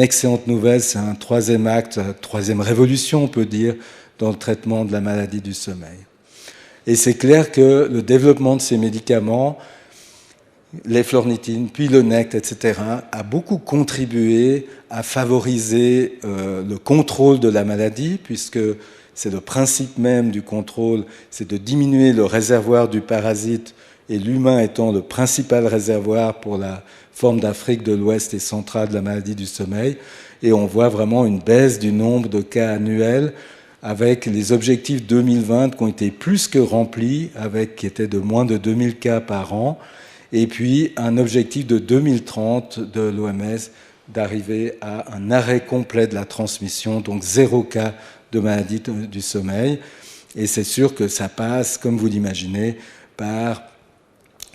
excellente nouvelle, c'est un troisième acte, troisième révolution, on peut dire, dans le traitement de la maladie du sommeil. Et c'est clair que le développement de ces médicaments, les fluornitines, puis le NECT, etc., a beaucoup contribué à favoriser le contrôle de la maladie, puisque c'est le principe même du contrôle, c'est de diminuer le réservoir du parasite, et l'humain étant le principal réservoir pour la forme d'Afrique de l'Ouest et centrale de la maladie du sommeil. Et on voit vraiment une baisse du nombre de cas annuels avec les objectifs 2020 qui ont été plus que remplis, qui étaient de moins de 2000 cas par an, et puis un objectif de 2030 de l'OMS d'arriver à un arrêt complet de la transmission, donc 0 cas de maladie du sommeil. Et c'est sûr que ça passe, comme vous l'imaginez, par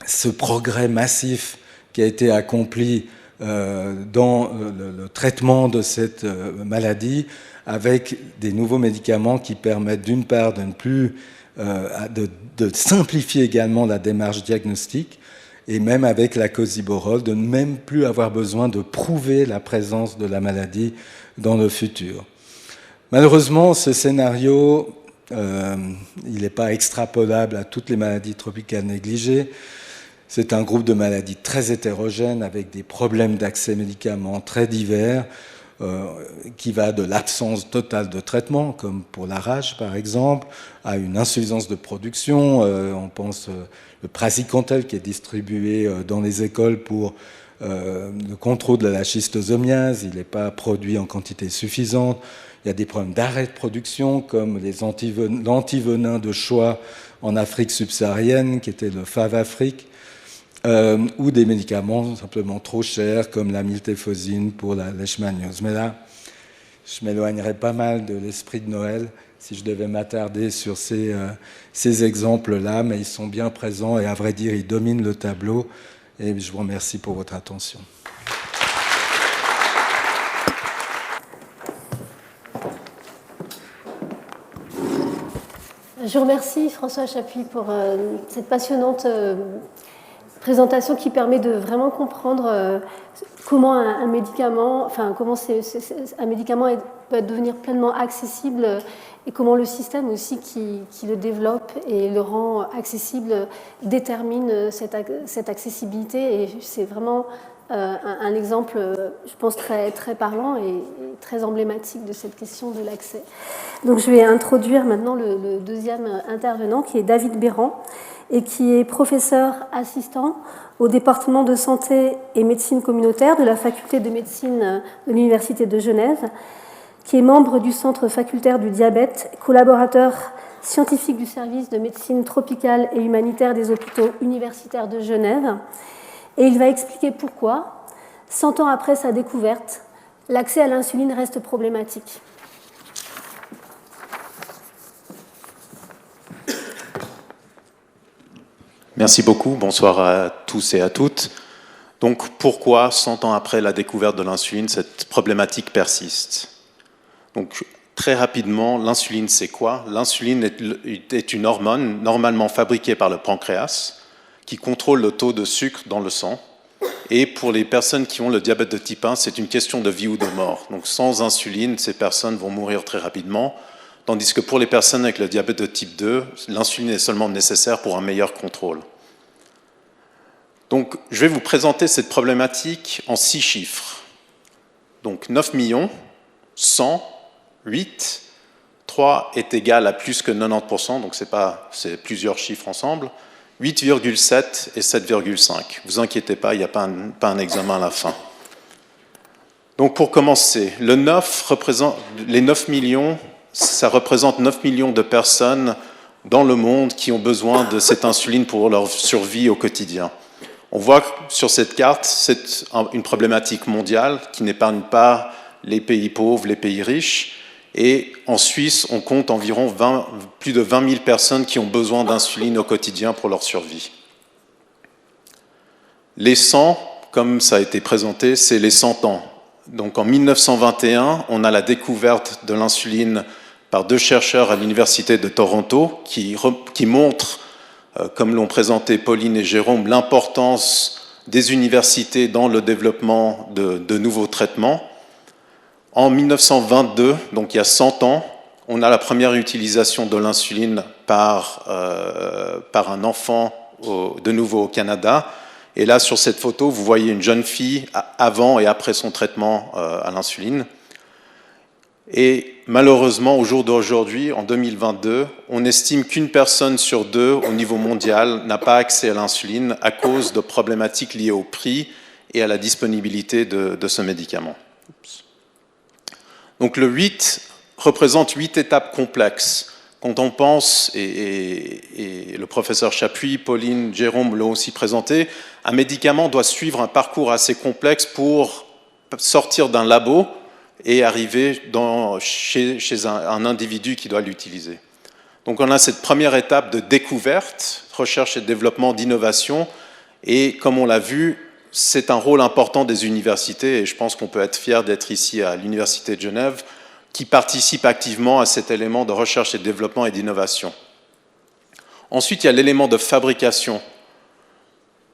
ce progrès massif qui a été accompli dans le traitement de cette maladie, avec des nouveaux médicaments qui permettent d'une part de simplifier également la démarche diagnostique, et même avec la Cosiborole, de ne même plus avoir besoin de prouver la présence de la maladie dans le futur. Malheureusement, ce scénario, il n'est pas extrapolable à toutes les maladies tropicales négligées. C'est un groupe de maladies très hétérogène, avec des problèmes d'accès aux médicaments très divers, qui va de l'absence totale de traitement, comme pour la rage par exemple, à une insuffisance de production. On pense le praziquantel qui est distribué dans les écoles pour le contrôle de la schistosomiase, il n'est pas produit en quantité suffisante. Il y a des problèmes d'arrêt de production, comme l'antivenin de choix en Afrique subsaharienne, qui était le Favafric, ou des médicaments simplement trop chers, comme la miltefosine pour la leishmaniose. Mais là, je m'éloignerais pas mal de l'esprit de Noël si je devais m'attarder sur ces exemples-là, mais ils sont bien présents et à vrai dire, ils dominent le tableau. Et je vous remercie pour votre attention. Je remercie François Chapuis pour cette passionnante présentation qui permet de vraiment comprendre comment un médicament, comment un médicament peut devenir pleinement accessible et comment le système aussi qui le développe et le rend accessible détermine cette accessibilité. Et c'est vraiment un exemple, je pense, très, très parlant et très emblématique de cette question de l'accès. Donc je vais introduire maintenant le deuxième intervenant, qui est David Béran, et qui est professeur assistant au département de santé et médecine communautaire de la faculté de médecine de l'Université de Genève, qui est membre du centre facultaire du diabète, collaborateur scientifique du service de médecine tropicale et humanitaire des hôpitaux universitaires de Genève. Et il va expliquer pourquoi, 100 ans après sa découverte, l'accès à l'insuline reste problématique. Merci beaucoup, bonsoir à tous et à toutes. Donc pourquoi, 100 ans après la découverte de l'insuline, cette problématique persiste? Donc très rapidement, l'insuline c'est quoi? L'insuline est une hormone normalement fabriquée par le pancréas qui contrôle le taux de sucre dans le sang. Et pour les personnes qui ont le diabète de type 1, c'est une question de vie ou de mort. Donc sans insuline, ces personnes vont mourir très rapidement. Tandis que pour les personnes avec le diabète de type 2, l'insuline est seulement nécessaire pour un meilleur contrôle. Donc, je vais vous présenter cette problématique en 6 chiffres. Donc, 9 millions, 100, 8, 3 est égal à plus que 90%, donc c'est plusieurs chiffres ensemble, 8,7 et 7,5. Vous inquiétez pas, il n'y a pas un examen à la fin. Donc, pour commencer, les 9 millions, ça représente 9 millions de personnes dans le monde qui ont besoin de cette insuline pour leur survie au quotidien. On voit que sur cette carte, c'est une problématique mondiale qui n'épargne pas les pays pauvres, les pays riches. Et en Suisse, on compte environ plus de 20 000 personnes qui ont besoin d'insuline au quotidien pour leur survie. Les 100, comme ça a été présenté, c'est les 100 ans. Donc en 1921, on a la découverte de l'insuline par 2 chercheurs à l'Université de Toronto qui montrent, comme l'ont présenté Pauline et Jérôme, l'importance des universités dans le développement de nouveaux traitements. En 1922, donc il y a 100 ans, on a la première utilisation de l'insuline par un enfant de nouveau au Canada. Et là, sur cette photo, vous voyez une jeune fille avant et après son traitement à l'insuline. Et malheureusement, au jour d'aujourd'hui, en 2022, on estime qu'une personne sur 2 au niveau mondial n'a pas accès à l'insuline à cause de problématiques liées au prix et à la disponibilité de ce médicament. Donc le 8 représente 8 étapes complexes. Quand on pense, et le professeur Chapuis, Pauline, Jérôme l'ont aussi présenté, un médicament doit suivre un parcours assez complexe pour sortir d'un labo et arriver chez un individu qui doit l'utiliser. Donc on a cette première étape de découverte, recherche et développement d'innovation, et comme on l'a vu, c'est un rôle important des universités, et je pense qu'on peut être fier d'être ici à l'Université de Genève, qui participe activement à cet élément de recherche et de développement et d'innovation. Ensuite, il y a l'élément de fabrication.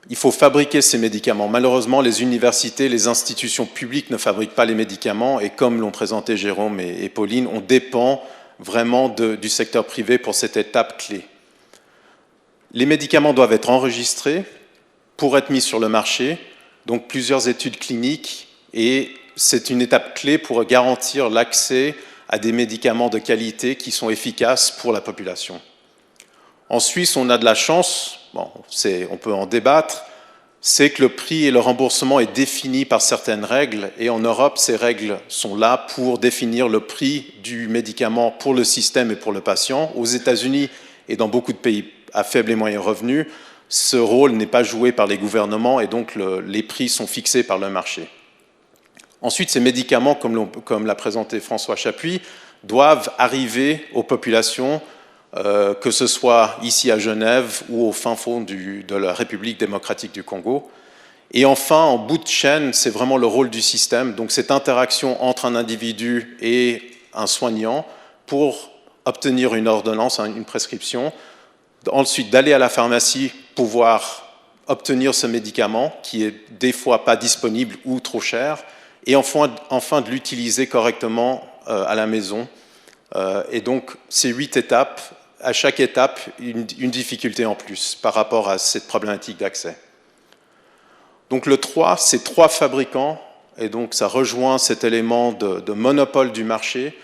Il faut fabriquer ces médicaments. Malheureusement, les universités, les institutions publiques ne fabriquent pas les médicaments, et comme l'ont présenté Jérôme et Pauline, on dépend vraiment du secteur privé pour cette étape clé. Les médicaments doivent être enregistrés pour être mis sur le marché, donc plusieurs études cliniques, et c'est une étape clé pour garantir l'accès à des médicaments de qualité qui sont efficaces pour la population. En Suisse, on a de la chance, bon, on peut en débattre, c'est que le prix et le remboursement est défini par certaines règles, et en Europe, ces règles sont là pour définir le prix du médicament pour le système et pour le patient. Aux États-Unis et dans beaucoup de pays à faible et moyen revenu, ce rôle n'est pas joué par les gouvernements, et donc les prix sont fixés par le marché. Ensuite, ces médicaments, comme l'a présenté François Chapuis, doivent arriver aux populations, que ce soit ici à Genève ou au fin fond de la République démocratique du Congo. Et enfin, en bout de chaîne, c'est vraiment le rôle du système, donc cette interaction entre un individu et un soignant pour obtenir une ordonnance, une prescription, ensuite d'aller à la pharmacie, pouvoir obtenir ce médicament qui est des fois pas disponible ou trop cher, et enfin de l'utiliser correctement à la maison. Et donc, ces 8 étapes, à chaque étape, une difficulté en plus par rapport à cette problématique d'accès. Donc le 3, c'est 3 fabricants, et donc ça rejoint cet élément de monopole du marché.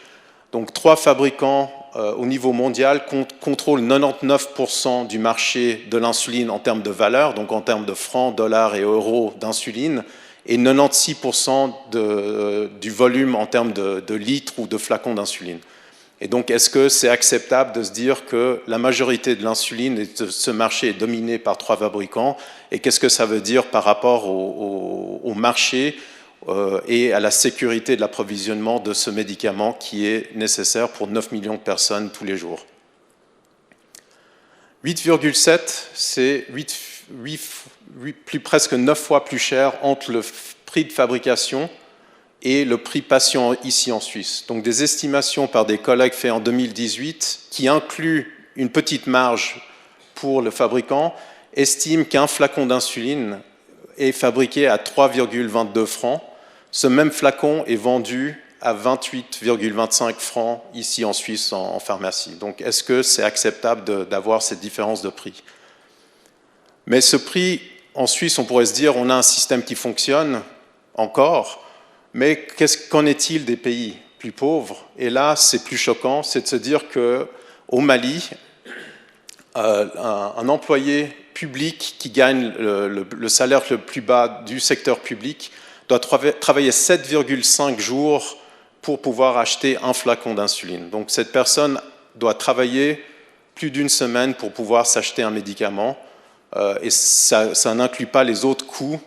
Donc 3 fabricants au niveau mondial contrôlent 99% du marché de l'insuline en termes de valeur, donc en termes de francs, dollars et euros d'insuline, et 96% du volume en termes de litres ou de flacons d'insuline. Et donc, est-ce que c'est acceptable de se dire que la majorité de l'insuline et de ce marché est dominée par 3 fabricants? Et qu'est-ce que ça veut dire par rapport au marché et à la sécurité de l'approvisionnement de ce médicament qui est nécessaire pour 9 millions de personnes tous les jours? 8,7, c'est presque 9 fois plus cher entre le prix de fabrication et le prix patient ici en Suisse. Donc des estimations par des collègues faites en 2018, qui incluent une petite marge pour le fabricant, estiment qu'un flacon d'insuline est fabriqué à 3,22 francs. Ce même flacon est vendu à 28,25 francs ici en Suisse en pharmacie. Donc est-ce que c'est acceptable d'avoir cette différence de prix? Mais ce prix, en Suisse, on pourrait se dire, on a un système qui fonctionne encore, mais qu'en est-il des pays plus pauvres? Et là, c'est plus choquant, c'est de se dire qu'au Mali, un employé public qui gagne le salaire le plus bas du secteur public doit travailler 7,5 jours pour pouvoir acheter un flacon d'insuline. Donc cette personne doit travailler plus d'1 semaine pour pouvoir s'acheter un médicament, et ça n'inclut pas les autres coûts.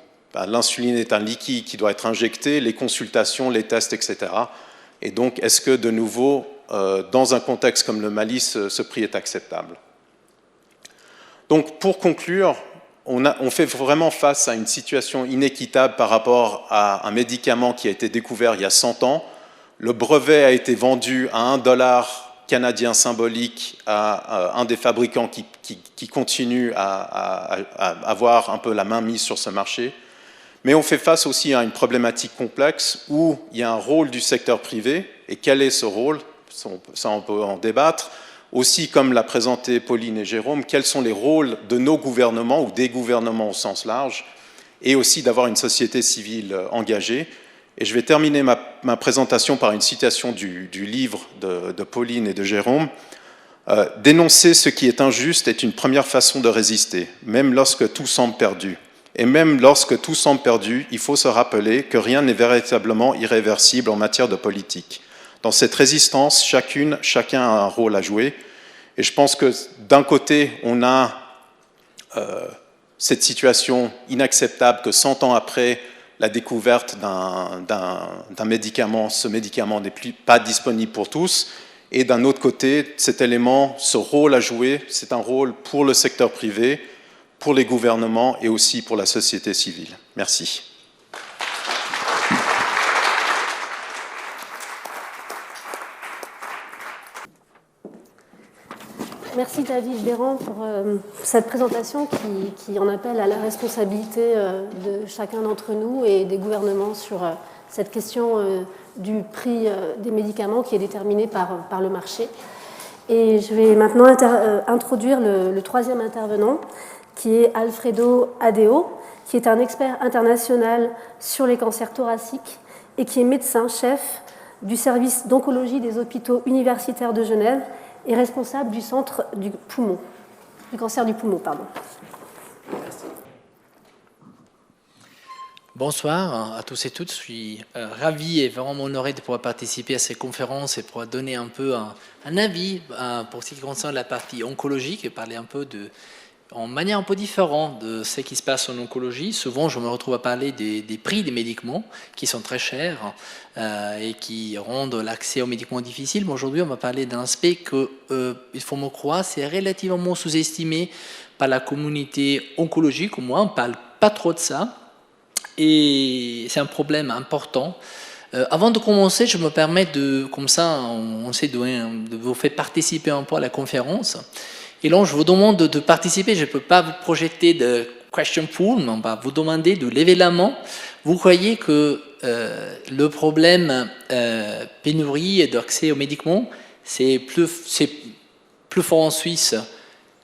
L'insuline est un liquide qui doit être injecté, les consultations, les tests, etc. Et donc, est-ce que, de nouveau, dans un contexte comme le Mali, ce prix est acceptable? Donc, pour conclure, on fait vraiment face à une situation inéquitable par rapport à un médicament qui a été découvert il y a 100 ans. Le brevet a été vendu à $1 canadien symbolique à un des fabricants qui continue à avoir un peu la main mise sur ce marché. Mais on fait face aussi à une problématique complexe où il y a un rôle du secteur privé. Et quel est ce rôle? Ça, on peut en débattre. Aussi, comme l'a présenté Pauline et Jérôme, quels sont les rôles de nos gouvernements ou des gouvernements au sens large, et aussi d'avoir une société civile engagée. Et je vais terminer ma présentation par une citation du livre de Pauline et de Jérôme. Dénoncer ce qui est injuste est une première façon de résister, même lorsque tout semble perdu. Et même lorsque tout semble perdu, il faut se rappeler que rien n'est véritablement irréversible en matière de politique. Dans cette résistance, chacun a un rôle à jouer. Et je pense que d'un côté, on a cette situation inacceptable que 100 ans après la découverte d'un médicament, ce médicament n'est pas disponible pour tous. Et d'un autre côté, cet élément, ce rôle à jouer, c'est un rôle pour le secteur privé, pour les gouvernements et aussi pour la société civile. Merci. Merci David Béran pour cette présentation qui en appelle à la responsabilité de chacun d'entre nous et des gouvernements sur cette question du prix des médicaments qui est déterminé par le marché. Et je vais maintenant introduire le troisième intervenant, qui est Alfredo Adeo, qui est un expert international sur les cancers thoraciques et qui est médecin-chef du service d'oncologie des hôpitaux universitaires de Genève et responsable du centre du cancer du poumon. Merci. Bonsoir à tous et toutes. Je suis ravi et vraiment honoré de pouvoir participer à cette conférence et pouvoir donner un peu un avis pour ce qui concerne la partie oncologique et parler un peu en manière un peu différente de ce qui se passe en oncologie. Souvent, je me retrouve à parler des prix des médicaments qui sont très chers et qui rendent l'accès aux médicaments difficile. Mais aujourd'hui, on va parler d'un aspect que, il faut me croire, c'est relativement sous-estimé par la communauté oncologique. Au moins, on ne parle pas trop de ça. Et c'est un problème important. Avant de commencer, je me permets comme ça, on sait de vous faire participer un peu à la conférence. Et là, je vous demande de participer. Je ne peux pas vous projeter de question pool, mais on va vous demander de lever la main. Vous croyez que le problème pénurie et d'accès aux médicaments, c'est plus fort en Suisse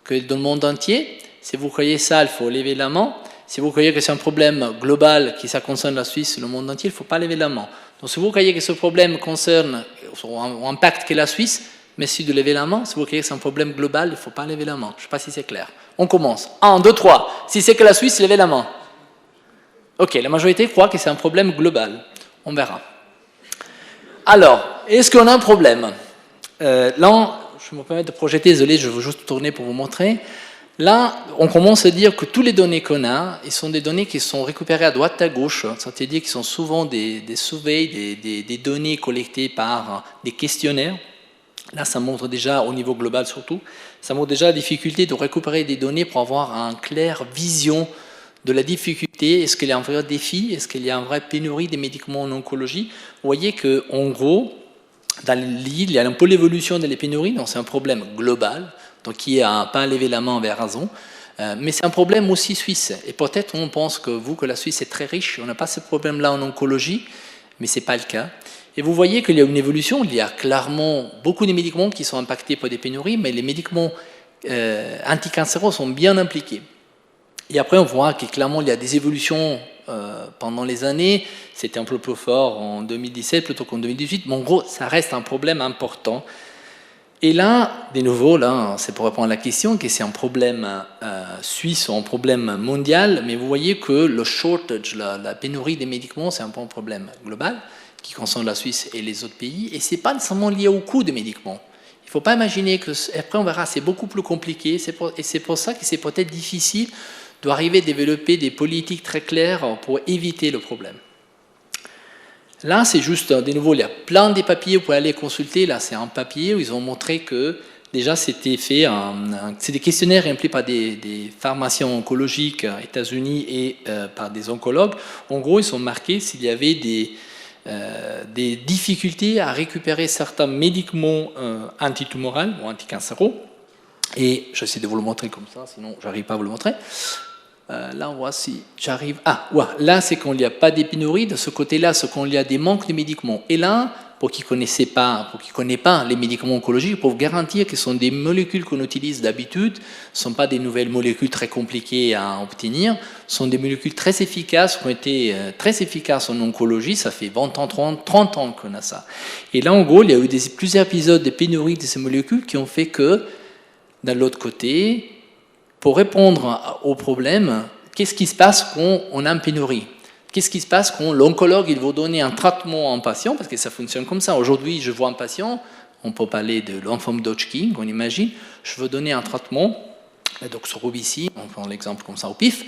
que dans le monde entier? Si vous croyez ça, il faut lever la main. Si vous croyez que c'est un problème global qui ça concerne la Suisse et le monde entier, il ne faut pas lever la main. Donc si vous croyez que ce problème concerne ou impacte que la Suisse, merci de lever la main. Si vous croyez que c'est un problème global, il ne faut pas lever la main. Je ne sais pas si c'est clair. On commence. 1, 2, 3. Si c'est que la Suisse, levez la main. Ok, la majorité croit que c'est un problème global. On verra. Alors, est-ce qu'on a un problème? Là, je me permets de projeter, désolé, je veux juste tourner pour vous montrer. Là, on commence à dire que toutes les données qu'on a, ce sont des données qui sont récupérées à droite et à gauche, c'est-à-dire qui sont souvent des surveys, des données collectées par des questionnaires. Là, ça montre déjà, au niveau global surtout, ça montre déjà la difficulté de récupérer des données pour avoir une claire vision de la difficulté. Est-ce qu'il y a un vrai défi? Est-ce qu'il y a une vraie pénurie des médicaments en oncologie? Vous voyez qu'en gros, dans l'île, il y a un peu l'évolution de la pénurie, donc c'est un problème global, donc qui n'a pas levé la main vers raison, mais c'est un problème aussi suisse. Et peut-être on pense que la Suisse est très riche, on n'a pas ce problème-là en oncologie, mais ce n'est pas le cas. Et vous voyez qu'il y a une évolution, il y a clairement beaucoup de médicaments qui sont impactés par des pénuries, mais les médicaments anticancéreux sont bien impliqués. Et après, on voit que clairement, il y a des évolutions pendant les années. C'était un peu plus fort en 2017 plutôt qu'en 2018, mais en gros, ça reste un problème important. Et là, de nouveau, là, c'est pour répondre à la question, que c'est un problème suisse ou un problème mondial, mais vous voyez que le shortage, la pénurie des médicaments, c'est un peu un problème global qui concerne la Suisse et les autres pays, et ce n'est pas nécessairement lié au coût des médicaments. Il ne faut pas imaginer que, après on verra, c'est beaucoup plus compliqué, et c'est pour ça que c'est peut-être difficile d'arriver à développer des politiques très claires pour éviter le problème. Là, c'est juste, de nouveau, il y a plein de papiers, vous pouvez aller consulter, là c'est un papier où ils ont montré que déjà c'était fait, c'est des questionnaires remplis par des pharmaciens oncologiques aux États-Unis et par des oncologues. En gros, ils ont marqué s'il y avait des difficultés à récupérer certains médicaments antitumoraux ou anticancéraux. Et j'essaie de vous le montrer comme ça, sinon je n'arrive pas à vous le montrer. Là, on voit si j'arrive. Ah, ouais, là, c'est quand il n'y a pas des pénuries. De ce côté-là, c'est quand il y a des manques de médicaments. Et là, pour qui ne connaissent pas les médicaments oncologiques, pour vous garantir que ce sont des molécules qu'on utilise d'habitude, ce ne sont pas des nouvelles molécules très compliquées à obtenir, ce sont des molécules très efficaces, qui ont été très efficaces en oncologie, ça fait 20 ans, 30 ans qu'on a ça. Et là, en gros, il y a eu plusieurs épisodes de pénurie de ces molécules qui ont fait que, d'un l'autre côté, pour répondre au problème, qu'est-ce qui se passe quand on a une pénurie? qu'est-ce qui se passe quand l'oncologue il veut donner un traitement à un patient, parce que ça fonctionne comme ça. Aujourd'hui, je vois un patient, on peut parler de l'lymphome d'Hodgkin, on imagine, je veux donner un traitement, la doxorubicine, on prend l'exemple comme ça au pif,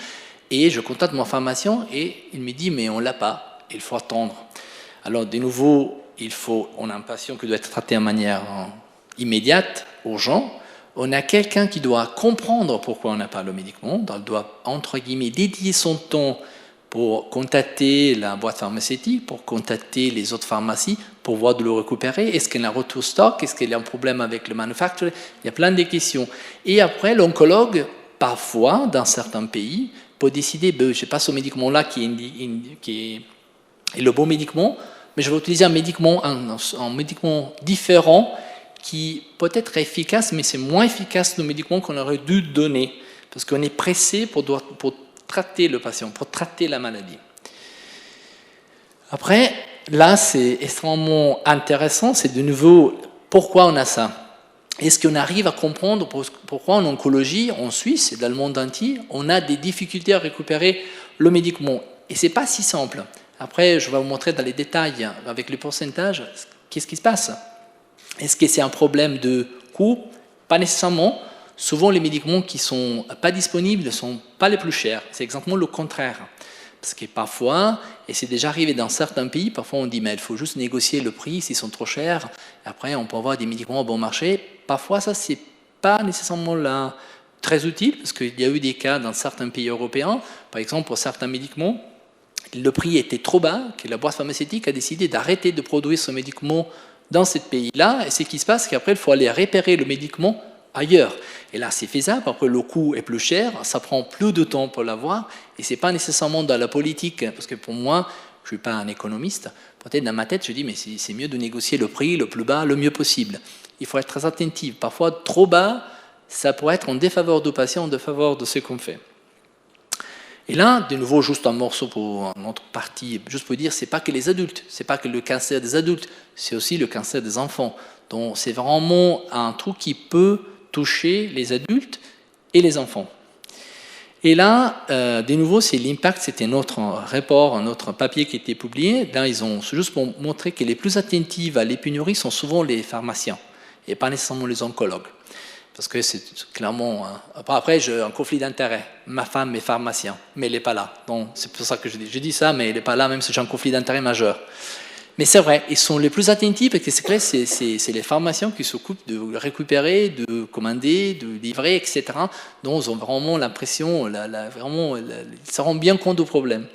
et je contacte mon pharmacien et il me dit mais on l'a pas, il faut attendre. Alors de nouveau, on a un patient qui doit être traité de manière immédiate, urgente. On a quelqu'un qui doit comprendre pourquoi on n'a pas le médicament, donc il doit entre guillemets dédier son temps pour contacter la boîte pharmaceutique, pour contacter les autres pharmacies, pour voir de le récupérer. Est-ce qu'il y a un retour stock? Est-ce qu'il y a un problème avec le manufacturer? Il y a plein de questions. Et après, l'oncologue, parfois, dans certains pays, peut décider, je n'ai pas ce médicament-là qui est le bon médicament, mais je vais utiliser un médicament différent qui peut être efficace, mais c'est moins efficace que le médicament qu'on aurait dû donner, parce qu'on est pressé pour traiter le patient, pour traiter la maladie. Après, là, c'est extrêmement intéressant, c'est de nouveau pourquoi on a ça. Est-ce qu'on arrive à comprendre pourquoi en oncologie, en Suisse et dans le monde entier, on a des difficultés à récupérer le médicament? Et ce n'est pas si simple. Après, je vais vous montrer dans les détails, avec les pourcentages, qu'est-ce qui se passe. Est-ce que c'est un problème de coût? Pas nécessairement. Souvent, les médicaments qui ne sont pas disponibles ne sont pas les plus chers. C'est exactement le contraire. Parce que parfois, et c'est déjà arrivé dans certains pays, parfois on dit mais il faut juste négocier le prix s'ils sont trop chers. Et après, on peut avoir des médicaments au bon marché. Parfois, ça, c'est pas nécessairement là très utile, parce qu'il y a eu des cas dans certains pays européens. Par exemple, pour certains médicaments, le prix était trop bas, que la boîte pharmaceutique a décidé d'arrêter de produire ce médicament dans ce pays-là. Et ce qui se passe, c'est qu'après, il faut aller réparer le médicament ailleurs. Et là, c'est faisable. Après, le coût est plus cher, ça prend plus de temps pour l'avoir. Et ce n'est pas nécessairement dans la politique, parce que pour moi, je ne suis pas un économiste. Peut-être dans ma tête, je dis, mais c'est mieux de négocier le prix le plus bas, le mieux possible. Il faut être très attentif. Parfois, trop bas, ça pourrait être en défaveur du patient, en défaveur de ce qu'on fait. Et là, de nouveau, juste un morceau pour notre partie, juste pour dire, c'est pas que les adultes, c'est pas que le cancer des adultes, c'est aussi le cancer des enfants. Donc, c'est vraiment un truc qui peut toucher les adultes et les enfants. Et là, de nouveau, c'est l'impact, c'était notre rapport, notre papier qui a été publié. Là, c'est juste pour montrer que les plus attentifs à l'épénurie sont souvent les pharmaciens et pas nécessairement les oncologues. Parce que c'est clairement... Après, j'ai un conflit d'intérêt. Ma femme est pharmacien, mais elle n'est pas là. Donc, c'est pour ça que je dis ça, mais elle n'est pas là, même si j'ai un conflit d'intérêt majeur. Mais c'est vrai, ils sont les plus attentifs, parce que c'est clair, c'est les pharmaciens qui s'occupent de récupérer, de commander, de livrer, etc. Donc, ils ont vraiment l'impression, ils se rendent bien compte du problème.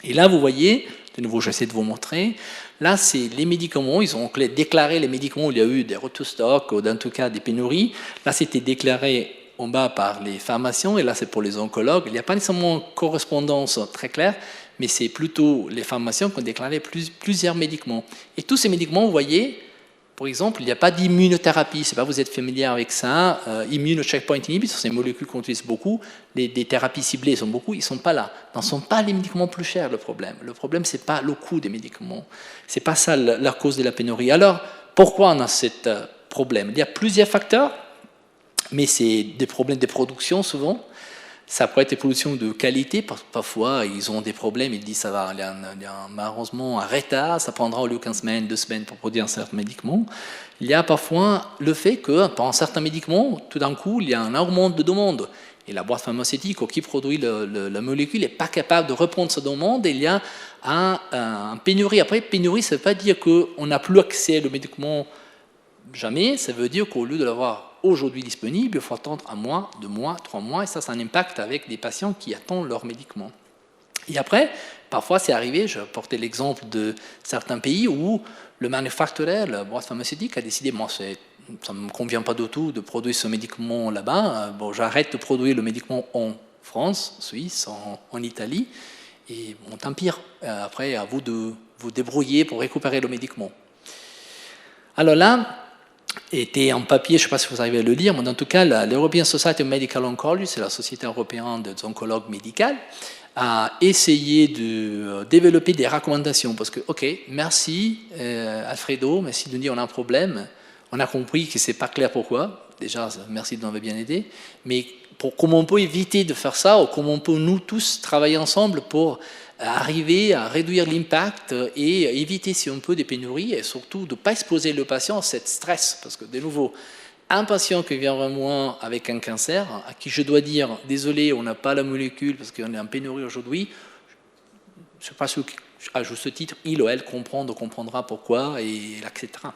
Et là, vous voyez, de nouveau, j'essaie de vous montrer, là, c'est les médicaments, ils ont déclaré les médicaments où il y a eu des retours stock, ou dans tout cas des pénuries. Là, c'était déclaré en bas par les pharmaciens, et là, c'est pour les oncologues. Il n'y a pas nécessairement une correspondance très claire, mais c'est plutôt les pharmaciens qui ont déclaré plusieurs médicaments. Et tous ces médicaments, vous voyez, par exemple, il n'y a pas d'immunothérapie, je ne sais pas, vous êtes familier avec ça, immunocheckpoint inhibitor, c'est une molécule qu'on utilise beaucoup, des thérapies ciblées sont beaucoup, ils ne sont pas là. Ce ne sont pas les médicaments plus chers le problème. Le problème, ce n'est pas le coût des médicaments. Ce n'est pas ça la cause de la pénurie. Alors, pourquoi on a ce problème? Il y a plusieurs facteurs, mais c'est des problèmes de production souvent. Ça pourrait être des productions de qualité, parfois ils ont des problèmes, ils disent ça va, il y a malheureusement un retard, ça prendra au lieu qu'une semaine, 2 semaines pour produire un certain médicament. Il y a parfois le fait que, pour certains médicaments, tout d'un coup, il y a un augment de demande. Et la boîte pharmaceutique qui produit la molécule n'est pas capable de reprendre cette demande, et il y a un pénurie. Après, pénurie, ça ne veut pas dire qu'on n'a plus accès au médicament jamais, ça veut dire qu'au lieu de l'avoir aujourd'hui disponible, il faut attendre 1 mois, 2 mois, 3 mois, et ça a un impact avec des patients qui attendent leurs médicaments. Et après, parfois c'est arrivé, je portais l'exemple de certains pays où le manufacturier, la boîte pharmaceutique a décidé, moi ça ne me convient pas du tout de produire ce médicament là-bas, bon, j'arrête de produire le médicament en France, en Suisse, en Italie, et bon, tant pis, après à vous de vous débrouiller pour récupérer le médicament. Alors là, était en papier, je ne sais pas si vous arrivez à le lire, mais en tout cas, l'European Society of Medical Oncology, c'est la société européenne des oncologues médicaux, a essayé de développer des recommandations. Parce que, ok, merci Alfredo, merci de nous dire on a un problème, on a compris que ce n'est pas clair pourquoi, déjà, merci de nous avoir bien aidé, mais comment on peut éviter de faire ça, ou comment on peut nous tous travailler ensemble pour arriver à réduire l'impact et éviter si on peut des pénuries et surtout de ne pas exposer le patient à cette stress. Parce que de nouveau, un patient qui vient vers moi avec un cancer, à qui je dois dire « désolé, on n'a pas la molécule parce qu'on est en pénurie aujourd'hui », je ne sais pas si à juste titre, il ou elle comprendra pourquoi et l'acceptera.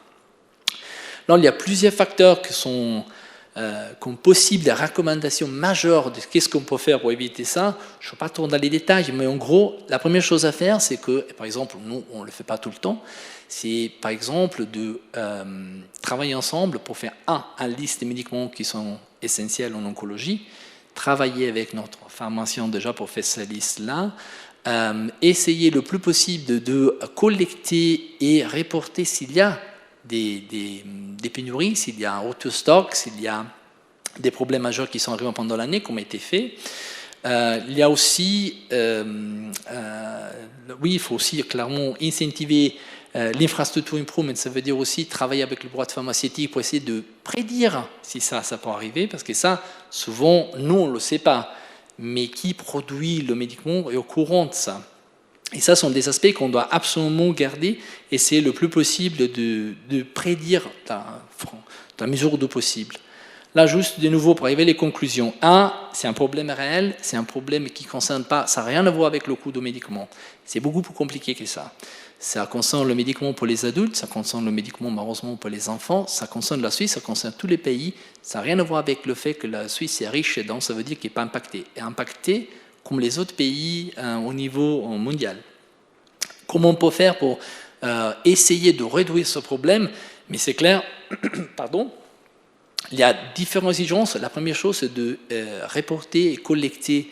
Là, il y a plusieurs facteurs qui sont comme possible des recommandations majeures de qu'est-ce qu'on peut faire pour éviter ça. Je ne vais pas trop dans les détails, mais en gros, la première chose à faire, c'est que, par exemple, nous, on ne le fait pas tout le temps, c'est par exemple de travailler ensemble pour faire une liste des médicaments qui sont essentiels en oncologie, travailler avec notre pharmacien déjà pour faire cette liste-là, essayer le plus possible de collecter et reporter s'il y a des pénuries, s'il y a un auto-stock, s'il y a des problèmes majeurs qui sont arrivés pendant l'année, comme a été fait. Il y a aussi, oui, il faut aussi clairement incentiver l'infrastructure improvement, ça veut dire aussi travailler avec le boîte pharmaceutique pour essayer de prédire si ça peut arriver, parce que ça, souvent, nous, on ne le sait pas, mais qui produit le médicament est au courant de ça. Et ça sont des aspects qu'on doit absolument garder, et c'est le plus possible de prédire dans la mesure du possible. Là, juste de nouveau, pour arriver à les conclusions. C'est un problème réel, c'est un problème qui ne concerne pas, ça n'a rien à voir avec le coût du médicament. C'est beaucoup plus compliqué que ça. Ça concerne le médicament pour les adultes, ça concerne le médicament malheureusement pour les enfants, ça concerne la Suisse, ça concerne tous les pays. Ça n'a rien à voir avec le fait que la Suisse est riche, donc ça veut dire qu'elle n'est pas impactée. Elle est impactée comme les autres pays au niveau mondial. Comment on peut faire pour essayer de réduire ce problème? Mais c'est clair, pardon, il y a différentes exigences. La première chose, c'est de reporter et collecter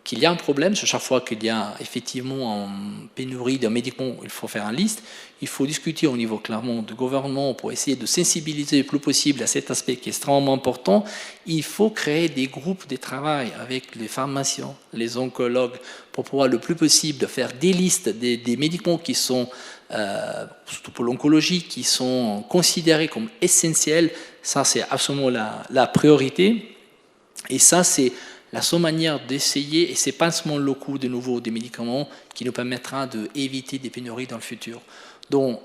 qu'il y a un problème. Chaque fois qu'il y a effectivement une pénurie d'un médicament, il faut faire une liste. Il faut discuter au niveau clairement du gouvernement pour essayer de sensibiliser le plus possible à cet aspect qui est extrêmement important. Il faut créer des groupes de travail avec les pharmaciens, les oncologues, pour pouvoir le plus possible faire des listes des médicaments qui sont, surtout pour l'oncologie, qui sont considérés comme essentiels. Ça, c'est absolument la priorité. Et ça, c'est la seule manière d'essayer, et ce n'est pas seulement le coût de nouveau des médicaments qui nous permettra d'éviter des pénuries dans le futur. Donc,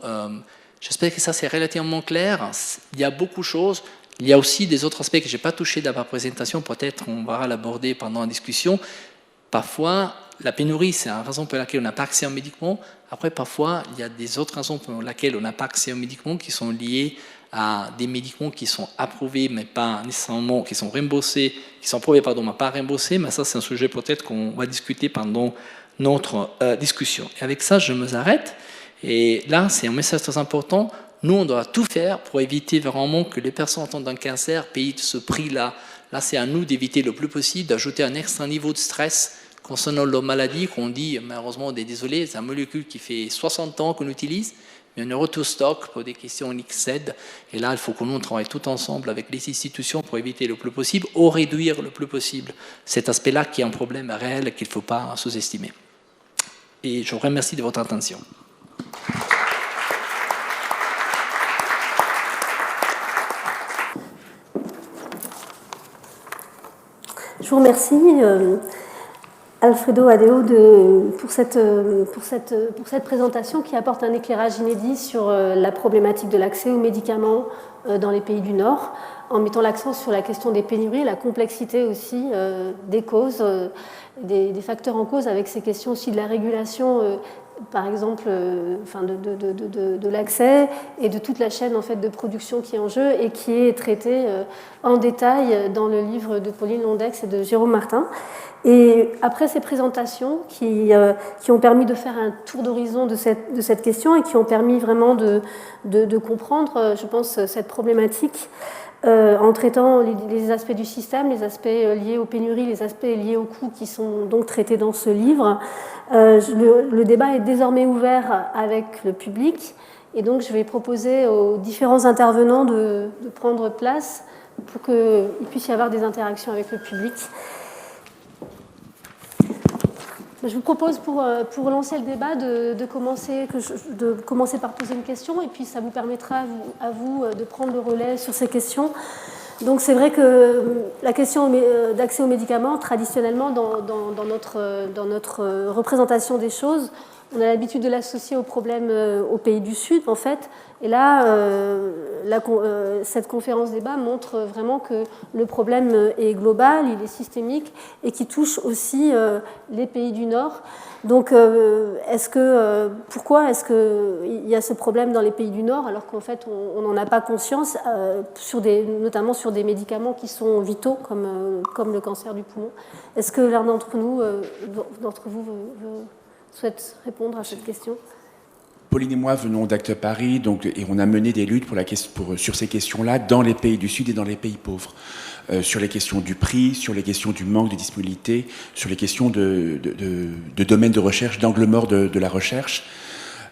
j'espère que ça c'est relativement clair. Il y a beaucoup de choses. Il y a aussi des autres aspects que je n'ai pas touchés dans ma présentation. Peut-être on va l'aborder pendant la discussion. Parfois, la pénurie, c'est une raison pour laquelle on n'a pas accès aux médicaments. Après, parfois, il y a des autres raisons pour lesquelles on n'a pas accès aux médicaments qui sont liées à des médicaments qui sont approuvés, mais pas nécessairement, qui sont remboursés, qui sont approuvés, pardon, mais pas remboursés. Mais ça, c'est un sujet peut-être qu'on va discuter pendant notre discussion. Et avec ça, je me arrête. Et là, c'est un message très important. Nous, on doit tout faire pour éviter vraiment que les personnes atteintes d'un cancer payent ce prix-là. Là, c'est à nous d'éviter le plus possible, d'ajouter un extra niveau de stress concernant leur maladie, qu'on dit, malheureusement, on est désolé, c'est une molécule qui fait 60 ans qu'on utilise, mais on est auto-stock pour des questions XZ. Et là, il faut que nous travaille tout ensemble avec les institutions pour éviter le plus possible, ou réduire le plus possible cet aspect-là qui est un problème réel qu'il ne faut pas sous-estimer. Et je vous remercie de votre attention. Je vous remercie, Alfredo Adeo, pour cette présentation qui apporte un éclairage inédit sur la problématique de l'accès aux médicaments dans les pays du Nord, en mettant l'accent sur la question des pénuries, la complexité aussi des causes, des facteurs en cause, avec ces questions aussi de la régulation, par exemple, de l'accès et de toute la chaîne en fait, de production qui est en jeu et qui est traitée en détail dans le livre de Pauline Londex et de Jérôme Martin. Et après ces présentations qui ont permis de faire un tour d'horizon de cette question et qui ont permis vraiment de comprendre, je pense, cette problématique en traitant les aspects du système, les aspects liés aux pénuries, les aspects liés aux coûts qui sont donc traités dans ce livre. Le débat est désormais ouvert avec le public et donc je vais proposer aux différents intervenants de prendre place pour qu'il puisse y avoir des interactions avec le public. Je vous propose pour lancer le débat de commencer par poser une question et puis ça vous permettra à vous de prendre le relais sur ces questions. Donc c'est vrai que la question d'accès aux médicaments, traditionnellement, dans notre représentation des choses, on a l'habitude de l'associer aux problèmes aux pays du Sud, en fait. Et là, cette conférence débat montre vraiment que le problème est global, il est systémique et qui touche aussi les pays du Nord. Donc, pourquoi est-ce qu'il y a ce problème dans les pays du Nord alors qu'en fait on n'en a pas conscience, notamment sur des médicaments qui sont vitaux comme le cancer du poumon? Est-ce que l'un d'entre vous souhaite répondre à cette question? Pauline et moi venons d'Act Paris, et on a mené des luttes sur ces questions-là dans les pays du Sud et dans les pays pauvres. Sur les questions du prix, sur les questions du manque de disponibilité, sur les questions de domaines de recherche, d'angle mort de la recherche.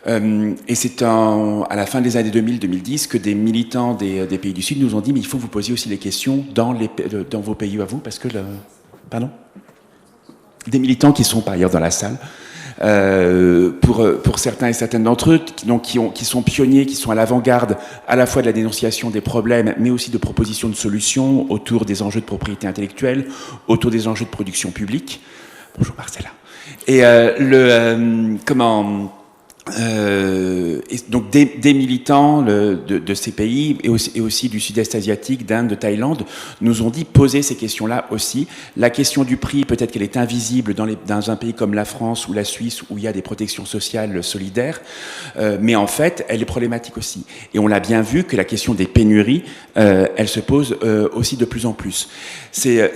Et c'est à la fin des années 2000-2010 que des militants des pays du Sud nous ont dit « mais il faut que vous posiez aussi les questions dans vos pays à vous », parce que... Pardon ? Des militants qui sont par ailleurs dans la salle. Pour certains et certaines d'entre eux, qui sont pionniers, qui sont à l'avant-garde à la fois de la dénonciation des problèmes, mais aussi de propositions de solutions autour des enjeux de propriété intellectuelle, autour des enjeux de production publique. Bonjour Marcella. Et et donc des militants de ces pays et aussi du sud-est asiatique, d'Inde, de Thaïlande, nous ont dit poser ces questions-là aussi. La question du prix, peut-être qu'elle est invisible dans un pays comme la France ou la Suisse où il y a des protections sociales solidaires, mais en fait, elle est problématique aussi. Et on l'a bien vu que la question des pénuries, elle se pose aussi de plus en plus. Il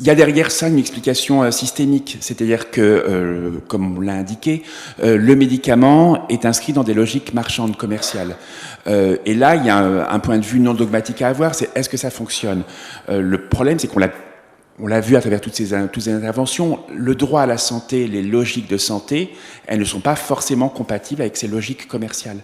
y a derrière ça une explication systémique, c'est-à-dire que, comme on l'a indiqué, le médicament est inscrit dans des logiques marchandes, commerciales. Et là, il y a un point de vue non dogmatique à avoir, c'est est-ce que ça fonctionne ? Le problème, c'est qu'on l'a vu à travers toutes ces interventions, le droit à la santé, les logiques de santé, elles ne sont pas forcément compatibles avec ces logiques commerciales.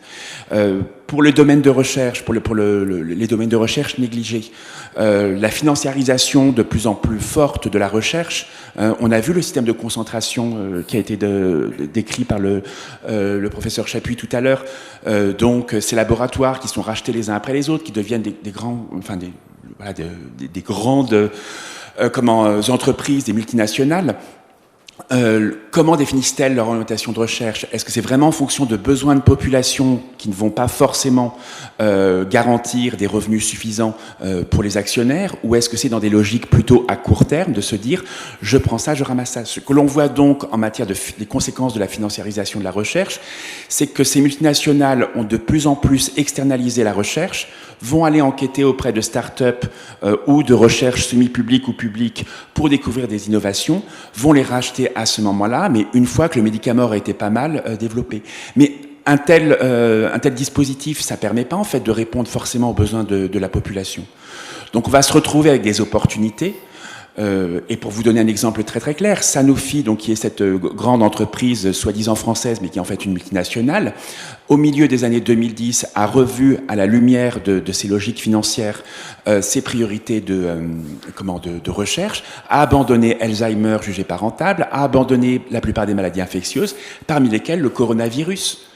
Pour le domaine de recherche, pour les domaines de recherche négligés, la financiarisation de plus en plus forte de la recherche, on a vu le système de concentration qui a été décrit par le professeur Chapuis tout à l'heure. Donc ces laboratoires qui sont rachetés les uns après les autres, qui deviennent des grandes entreprises, des multinationales. Comment définissent-elles leur orientation de recherche ? Est-ce que c'est vraiment en fonction de besoins de population qui ne vont pas forcément garantir des revenus suffisants pour les actionnaires, ou est-ce que c'est dans des logiques plutôt à court terme de se dire je prends ça, je ramasse ça ? Ce que l'on voit donc en matière des conséquences de la financiarisation de la recherche, c'est que ces multinationales ont de plus en plus externalisé la recherche, vont aller enquêter auprès de start-up ou de recherche semi-publique ou publique pour découvrir des innovations, vont les racheter à ce moment-là, mais une fois que le médicament aurait été pas mal développé. Mais un tel dispositif, ça permet pas en fait de répondre forcément aux besoins de la population. Donc on va se retrouver avec des opportunités. Et pour vous donner un exemple très très clair, Sanofi, donc qui est cette grande entreprise soi-disant française, mais qui est en fait une multinationale, au milieu des années 2010, a revu à la lumière de ses logiques financières ses priorités de recherche, a abandonné Alzheimer jugé pas rentable, a abandonné la plupart des maladies infectieuses, parmi lesquelles le coronavirus.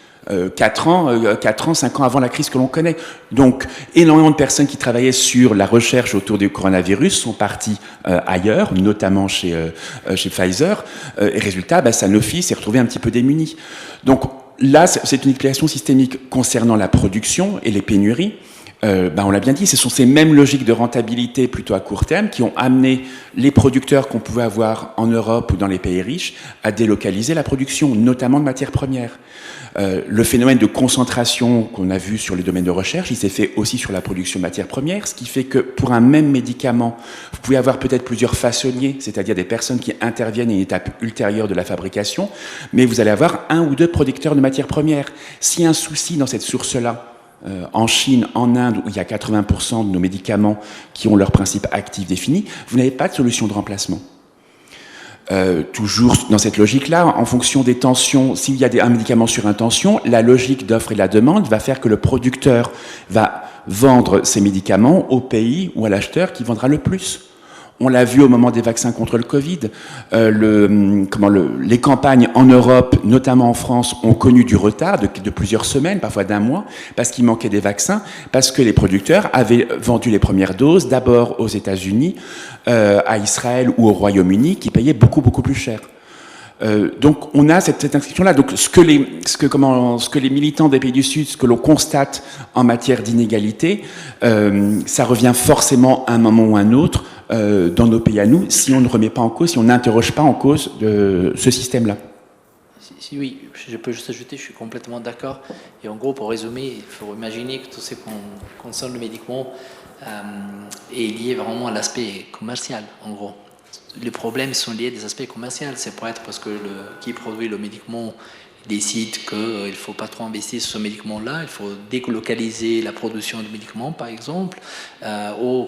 4 ans, 5 ans avant la crise que l'on connaît. Donc, énormément de personnes qui travaillaient sur la recherche autour du coronavirus sont parties ailleurs, notamment chez Pfizer. Et résultat, Sanofi s'est retrouvé un petit peu démuni. Donc là, c'est une explication systémique concernant la production et les pénuries. On l'a bien dit, ce sont ces mêmes logiques de rentabilité plutôt à court terme qui ont amené les producteurs qu'on pouvait avoir en Europe ou dans les pays riches à délocaliser la production, notamment de matières premières. Le phénomène de concentration qu'on a vu sur les domaines de recherche, il s'est fait aussi sur la production de matières premières, ce qui fait que pour un même médicament, vous pouvez avoir peut-être plusieurs façonniers, c'est-à-dire des personnes qui interviennent à une étape ultérieure de la fabrication, mais vous allez avoir 1 ou 2 producteurs de matières premières. S'il y a un souci dans cette source-là, en Chine, en Inde, où il y a 80% de nos médicaments qui ont leur principe actif défini, vous n'avez pas de solution de remplacement. Toujours dans cette logique-là, en fonction des tensions, s'il y a un médicament sur une tension, la logique d'offre et de la demande va faire que le producteur va vendre ses médicaments au pays ou à l'acheteur qui vendra le plus. On l'a vu au moment des vaccins contre le Covid. Les campagnes en Europe, notamment en France, ont connu du retard de plusieurs semaines, parfois d'un mois, parce qu'il manquait des vaccins, parce que les producteurs avaient vendu les premières doses d'abord aux États-Unis, à Israël ou au Royaume-Uni, qui payaient beaucoup, beaucoup plus cher. Donc on a cette inscription-là. Donc ce que les militants des pays du Sud, ce que l'on constate en matière d'inégalité, ça revient forcément à un moment ou à un autre dans nos pays à nous, si on ne remet pas en cause, si on n'interroge pas en cause ce système-là. Si oui, je peux juste ajouter, je suis complètement d'accord. Et en gros, pour résumer, il faut imaginer que tout ce qui concerne le médicament est lié vraiment à l'aspect commercial, en gros. Les problèmes sont liés à des aspects commerciaux. C'est peut-être parce que qui produit le médicament décide qu'il ne faut pas trop investir sur ce médicament-là, il faut délocaliser la production de médicaments, par exemple, ou,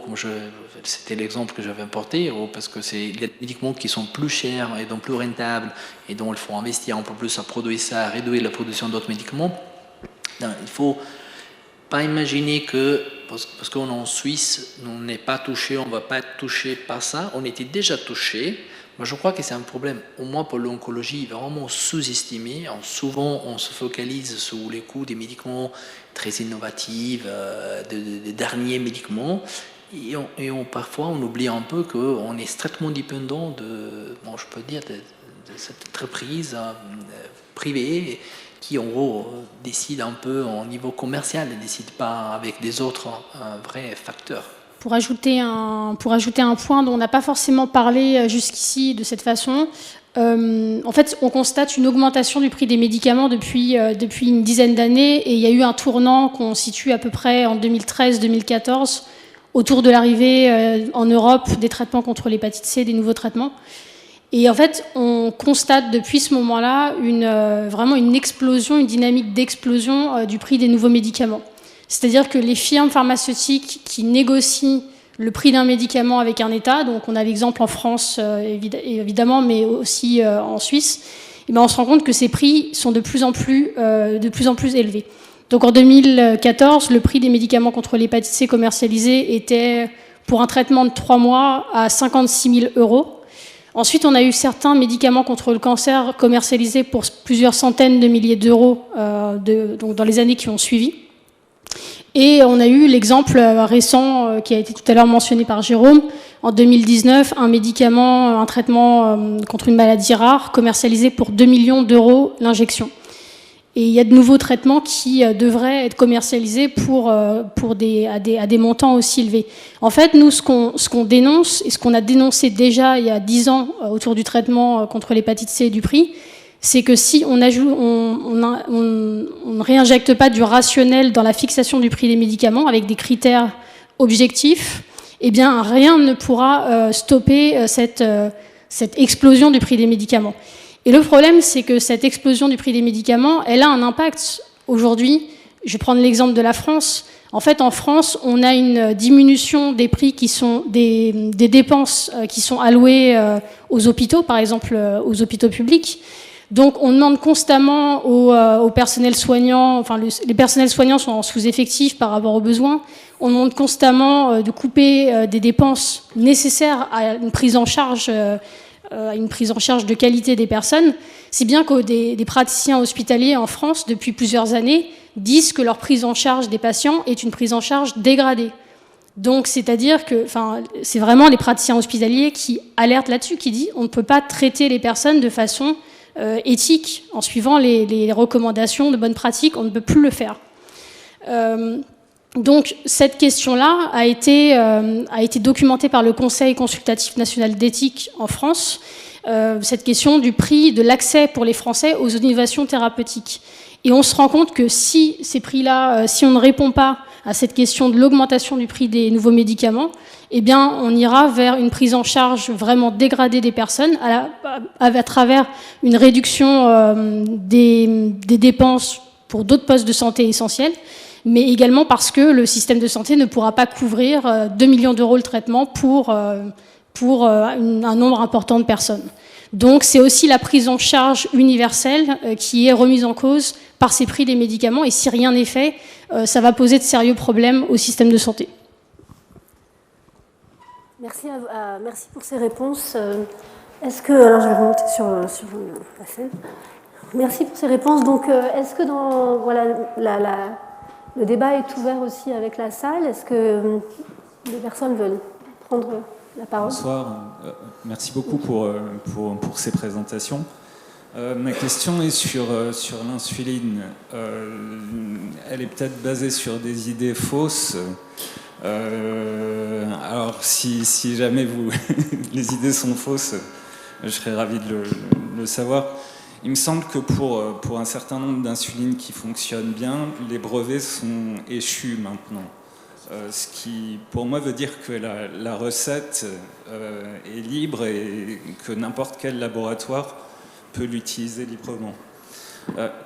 c'était l'exemple que j'avais apporté, ou parce que c'est des médicaments qui sont plus chers et donc plus rentables, et dont il faut investir un peu plus à produire ça, à réduire la production d'autres médicaments. Non, il ne faut pas imaginer que, parce qu'on est en Suisse, on n'est pas touché, on ne va pas être touché par ça, on était déjà touché. Moi, je crois que c'est un problème, au moins pour l'oncologie, vraiment sous-estimé. Souvent, on se focalise sur les coûts des médicaments très innovatifs, des derniers médicaments, et parfois, on oublie un peu qu'on est extrêmement dépendant de cette entreprise privée qui, en gros, décide un peu au niveau commercial, ne décide pas avec des autres vrais facteurs. Pour ajouter un point dont on n'a pas forcément parlé jusqu'ici de cette façon, en fait, on constate une augmentation du prix des médicaments depuis une dizaine d'années, et il y a eu un tournant qu'on situe à peu près en 2013-2014, autour de l'arrivée en Europe des traitements contre l'hépatite C, des nouveaux traitements. Et en fait, on constate depuis ce moment-là vraiment une explosion, une dynamique d'explosion du prix des nouveaux médicaments. C'est-à-dire que les firmes pharmaceutiques qui négocient le prix d'un médicament avec un État, donc on a l'exemple en France évidemment, mais aussi en Suisse, et bien on se rend compte que ces prix sont de plus en plus élevés. Donc en 2014, le prix des médicaments contre l'hépatite C commercialisés était, pour un traitement de 3 mois, à 56 000 €. Ensuite, on a eu certains médicaments contre le cancer commercialisés pour plusieurs centaines de milliers d'euros donc dans les années qui ont suivi. Et on a eu l'exemple récent qui a été tout à l'heure mentionné par Jérôme. En 2019, un traitement contre une maladie rare commercialisé pour 2 millions d'euros l'injection. Et il y a de nouveaux traitements qui devraient être commercialisés à des montants aussi élevés. En fait, nous, ce qu'on dénonce, et ce qu'on a dénoncé déjà il y a 10 ans autour du traitement contre l'hépatite C et du prix, c'est que si on ne réinjecte pas du rationnel dans la fixation du prix des médicaments avec des critères objectifs, eh bien rien ne pourra stopper cette explosion du prix des médicaments. Et le problème, c'est que cette explosion du prix des médicaments, elle a un impact aujourd'hui. Je vais prendre l'exemple de la France. En fait, en France, on a une diminution des prix qui sont des dépenses qui sont allouées aux hôpitaux, par exemple aux hôpitaux publics. Donc, on demande constamment au personnel soignant, enfin, les personnels soignants sont en sous-effectif par rapport aux besoins. On demande constamment de couper des dépenses nécessaires à une prise en charge de qualité des personnes, si bien que des praticiens hospitaliers en France, depuis plusieurs années, disent que leur prise en charge des patients est une prise en charge dégradée. Donc, c'est-à-dire que, c'est vraiment les praticiens hospitaliers qui alertent là-dessus, qui disent on ne peut pas traiter les personnes de façon éthique, en suivant les recommandations de bonne pratique, on ne peut plus le faire. Donc cette question-là a été documentée par le Conseil consultatif national d'éthique en France, cette question du prix, de l'accès pour les Français aux innovations thérapeutiques. Et on se rend compte que si ces prix-là, si on ne répond pas à cette question de l'augmentation du prix des nouveaux médicaments, eh bien, on ira vers une prise en charge vraiment dégradée des personnes à travers une réduction des dépenses pour d'autres postes de santé essentiels, mais également parce que le système de santé ne pourra pas couvrir 2 millions d'euros le traitement pour un nombre important de personnes. Donc c'est aussi la prise en charge universelle qui est remise en cause par ces prix des médicaments, et si rien n'est fait, ça va poser de sérieux problèmes au système de santé. Merci pour ces réponses. Est-ce que, alors je vais remonter sur la scène. Merci pour ces réponses. Donc, est-ce que le débat est ouvert aussi avec la salle? Est-ce que des personnes veulent prendre la parole? Bonsoir. Merci beaucoup pour ces présentations. Ma question est sur l'insuline. Elle est peut-être basée sur des idées fausses. Alors, si jamais les idées sont fausses, je serais ravi de le savoir. Il me semble que pour un certain nombre d'insulines qui fonctionnent bien, les brevets sont échus maintenant. Ce qui, pour moi, veut dire que la recette est libre et que n'importe quel laboratoire peut l'utiliser librement.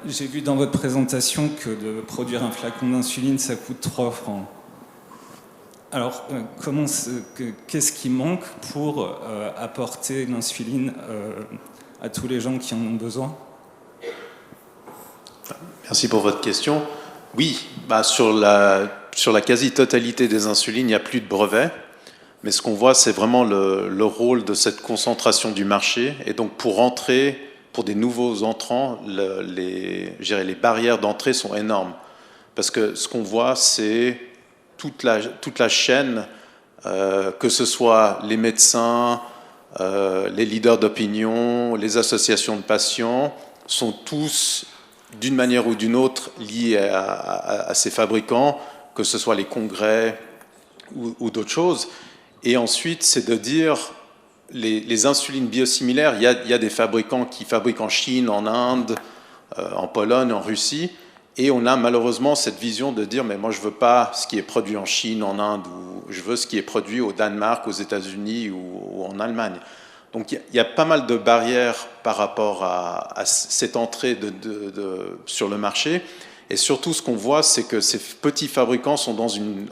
J'ai vu dans votre présentation que de produire un flacon d'insuline, ça coûte 3 francs. Alors, qu'est-ce qui manque pour apporter l'insuline à tous les gens qui en ont besoin? Merci pour votre question. Oui, sur la quasi-totalité des insulines, il n'y a plus de brevets. Mais ce qu'on voit, c'est vraiment le rôle de cette concentration du marché. Et donc, pour des nouveaux entrants, les barrières d'entrée sont énormes. Parce que ce qu'on voit, c'est toute la chaîne, que ce soit les médecins, les leaders d'opinion, les associations de patients, sont tous, d'une manière ou d'une autre, liés à ces fabricants, que ce soit les congrès ou d'autres choses. Et ensuite, c'est de dire, les insulines biosimilaires, il y a des fabricants qui fabriquent en Chine, en Inde, en Pologne, en Russie, et on a malheureusement cette vision de dire, mais moi je veux pas ce qui est produit en Chine, en Inde, ou je veux ce qui est produit au Danemark, aux États-Unis ou en Allemagne. Donc il y a pas mal de barrières par rapport à cette entrée sur le marché. Et surtout, ce qu'on voit, c'est que ces petits fabricants sont dans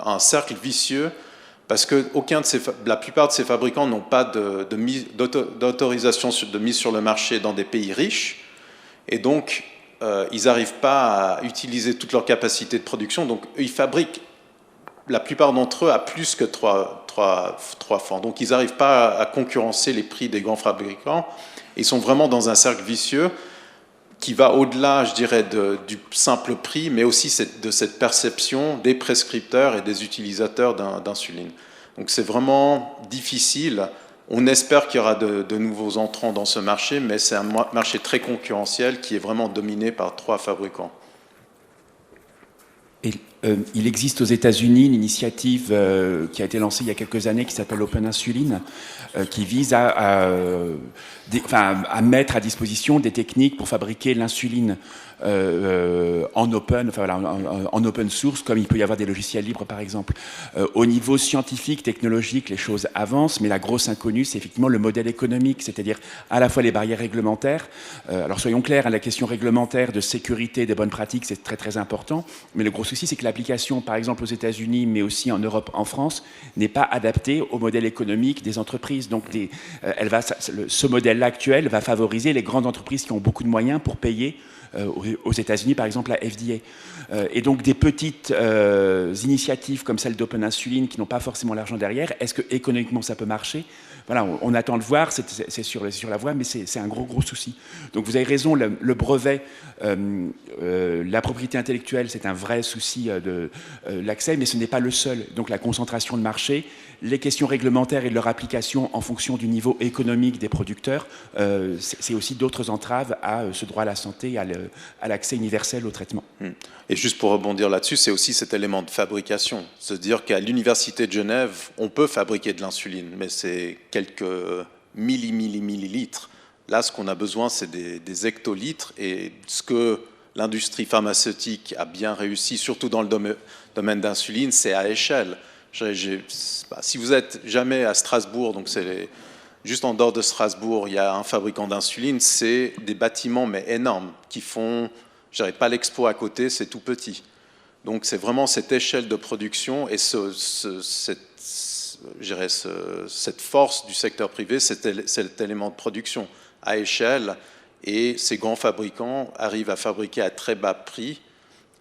un cercle vicieux, parce que la plupart de ces fabricants n'ont pas d'autorisation de mise sur le marché dans des pays riches. Et donc, ils n'arrivent pas à utiliser toute leur capacité de production. Donc, ils fabriquent, la plupart d'entre eux, à plus que 3 francs. Donc, ils n'arrivent pas à concurrencer les prix des grands fabricants. Ils sont vraiment dans un cercle vicieux qui va au-delà, je dirais, du simple prix, mais aussi de cette perception des prescripteurs et des utilisateurs d'insuline. Donc, c'est vraiment difficile. On espère qu'il y aura de nouveaux entrants dans ce marché, mais c'est un marché très concurrentiel qui est vraiment dominé par 3 fabricants. Et, il existe aux États-Unis une initiative qui a été lancée il y a quelques années qui s'appelle Open Insuline, qui vise à mettre à disposition des techniques pour fabriquer l'insuline en open source, comme il peut y avoir des logiciels libres par exemple. Au niveau scientifique, technologique, les choses avancent, mais la grosse inconnue, c'est effectivement le modèle économique, c'est-à-dire à la fois les barrières réglementaires. Alors soyons clairs, la question réglementaire de sécurité, des bonnes pratiques, c'est très très important, mais le gros souci, c'est que l'application, par exemple aux États-Unis, mais aussi en Europe, en France, n'est pas adaptée au modèle économique des entreprises. Donc ce modèle-là actuel va favoriser les grandes entreprises qui ont beaucoup de moyens pour payer aux États-Unis, par exemple, la FDA. Et donc, des petites initiatives comme celle d'Open Insuline qui n'ont pas forcément l'argent derrière, est-ce que économiquement ça peut marcher? Voilà, on attend de voir, c'est sur la voie, mais c'est un gros souci. Donc, vous avez raison, le brevet, la propriété intellectuelle, c'est un vrai souci de l'accès, mais ce n'est pas le seul. Donc, la concentration de marché, les questions réglementaires et de leur application en fonction du niveau économique des producteurs, c'est aussi d'autres entraves à ce droit à la santé, à l'accès universel au traitement. Et juste pour rebondir là-dessus, c'est aussi cet élément de fabrication. Se dire qu'à l'Université de Genève, on peut fabriquer de l'insuline, mais c'est quelques millilitres. Là, ce qu'on a besoin, c'est des hectolitres. Et ce que l'industrie pharmaceutique a bien réussi, surtout dans le domaine d'insuline, c'est à échelle. Si vous êtes jamais à Strasbourg, donc c'est juste en dehors de Strasbourg, il y a un fabricant d'insuline, c'est des bâtiments mais énormes qui font, je dirais pas l'Expo à côté, c'est tout petit. Donc c'est vraiment cette échelle de production et cette force du secteur privé, cet élément de production à échelle, et ces grands fabricants arrivent à fabriquer à très bas prix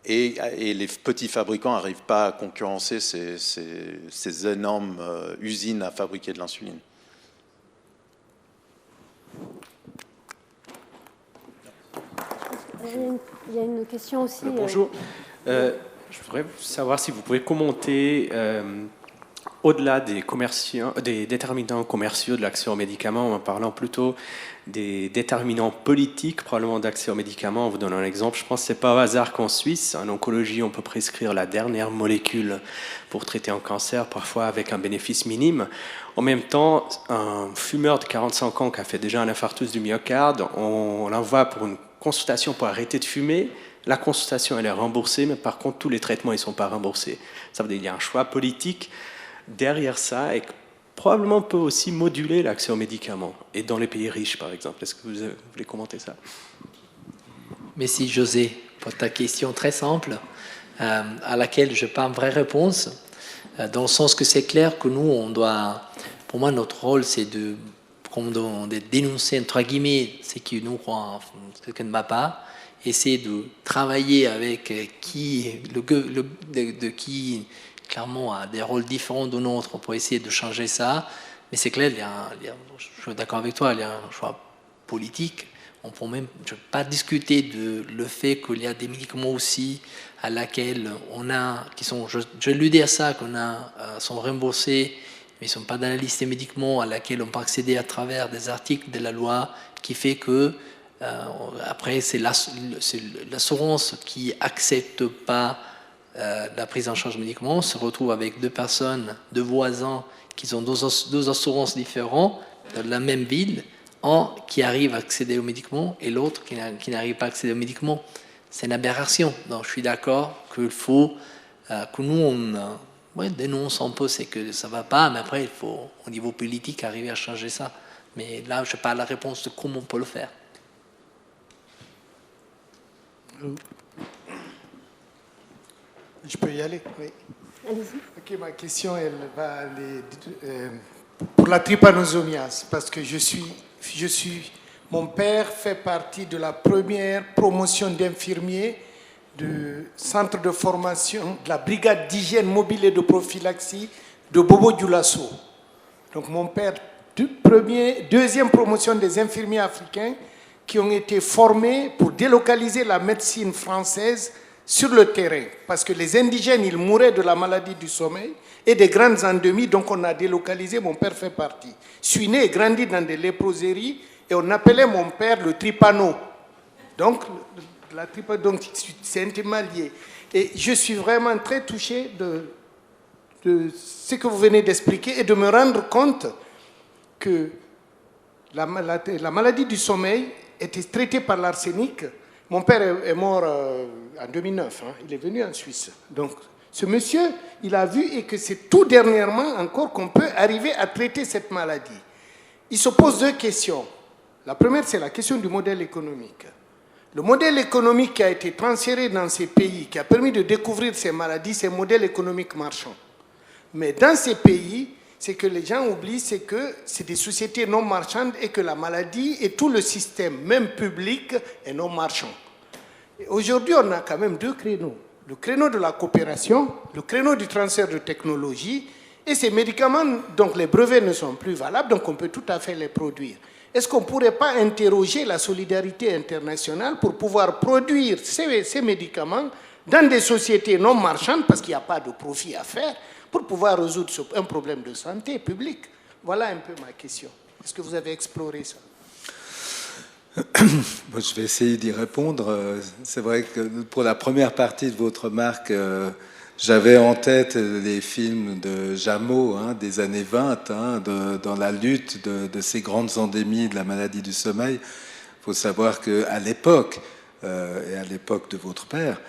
et les petits fabricants n'arrivent pas à concurrencer ces énormes usines à fabriquer de l'insuline. Il y a une question aussi. Bonjour. Je voudrais savoir si vous pouvez commenter, au-delà des déterminants commerciaux de l'accès aux médicaments, en parlant plutôt des déterminants politiques, probablement d'accès aux médicaments. En vous donnant un exemple, je pense que ce n'est pas au hasard qu'en Suisse, en oncologie, on peut prescrire la dernière molécule pour traiter un cancer, parfois avec un bénéfice minime. En même temps, un fumeur de 45 ans qui a fait déjà un infarctus du myocarde, on l'envoie pour une consultation pour arrêter de fumer. La consultation, elle est remboursée, mais par contre, tous les traitements, ils ne sont pas remboursés. Ça veut dire qu'il y a un choix politique derrière ça et probablement peut aussi moduler l'accès aux médicaments, et dans les pays riches, par exemple. Est-ce que vous voulez commenter ça? Merci José pour ta question très simple, à laquelle je n'ai pas une vraie réponse, dans le sens que c'est clair que nous, on doit... Pour moi, notre rôle, c'est de dénoncer, entre guillemets, ce qui nous croit, ce qui ne va pas, essayer de travailler avec qui clairement a des rôles différents de nôtres pour essayer de changer ça. Mais c'est clair, je suis d'accord avec toi, il y a un choix politique. On peut même, je ne vais pas discuter de le fait qu'il y a des médicaments aussi à laquelle on a, qui sont, je vais lui dire ça, sont remboursés, mais ils ne sont pas dans la liste des médicaments à laquelle on peut accéder à travers des articles de la loi, qui fait que après c'est l'assurance qui accepte pas la prise en charge de médicaments, se retrouve avec deux personnes, deux voisins qui ont deux assurances différentes dans la même ville, un qui arrive à accéder aux médicaments et l'autre qui n'arrive pas à accéder aux médicaments. C'est une aberration. Donc je suis d'accord qu'il faut que nous on dénonce un peu, c'est que ça ne va pas, mais après il faut au niveau politique arriver à changer ça. Mais là je n'ai pas la réponse de comment on peut le faire. Je peux y aller? Oui. Allez-y. Ok, ma question, elle va aller pour la trypanosomiase, parce que mon père fait partie de la première promotion d'infirmiers du centre de formation de la brigade d'hygiène mobile et de prophylaxie de Bobo-Dioulasso. Donc mon père, deuxième promotion des infirmiers africains qui ont été formés pour délocaliser la médecine française sur le terrain, parce que les indigènes, ils mouraient de la maladie du sommeil et des grandes endémies, donc on a délocalisé, mon père fait partie. Je suis né et grandi dans des léproseries et on appelait mon père le tripano. Donc, c'est intimement lié. Et je suis vraiment très touché de ce que vous venez d'expliquer et de me rendre compte que la maladie du sommeil était traitée par l'arsenic. Mon père est mort en 2009, il est venu en Suisse. Donc, ce monsieur, il a vu et que c'est tout dernièrement encore qu'on peut arriver à traiter cette maladie. Il se pose deux questions. La première, c'est la question du modèle économique. Le modèle économique qui a été transféré dans ces pays, qui a permis de découvrir ces maladies, c'est un modèle économique marchand. Mais dans ces pays, c'est que les gens oublient, c'est que c'est des sociétés non marchandes et que la maladie et tout le système, même public, est non marchand. Aujourd'hui, on a quand même deux créneaux. Le créneau de la coopération, le créneau du transfert de technologie, et ces médicaments, donc les brevets ne sont plus valables, donc on peut tout à fait les produire. Est-ce qu'on ne pourrait pas interroger la solidarité internationale pour pouvoir produire ces médicaments dans des sociétés non marchandes, parce qu'il n'y a pas de profit à faire, pour pouvoir résoudre un problème de santé publique? Voilà un peu ma question. Est-ce que vous avez exploré ça? Bon, je vais essayer d'y répondre. C'est vrai que pour la première partie de votre remarque, j'avais en tête les films de Jameau des années 20, dans la lutte de ces grandes endémies de la maladie du sommeil. Il faut savoir qu'à l'époque, et à l'époque de votre père,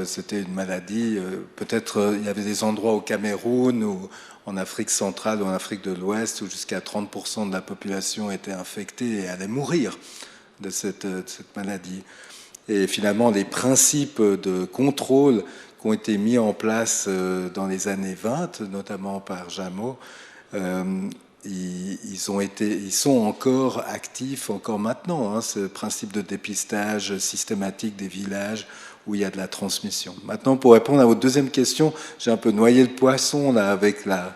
c'était une maladie, peut-être il y avait des endroits au Cameroun ou en Afrique centrale ou en Afrique de l'Ouest où jusqu'à 30% de la population était infectée et allait mourir de cette maladie. Et finalement, les principes de contrôle qui ont été mis en place dans les années 20, notamment par Jameau, ils sont encore actifs, encore maintenant. Ce principe de dépistage systématique des villages où il y a de la transmission. Maintenant, pour répondre à votre deuxième question, j'ai un peu noyé le poisson là, avec la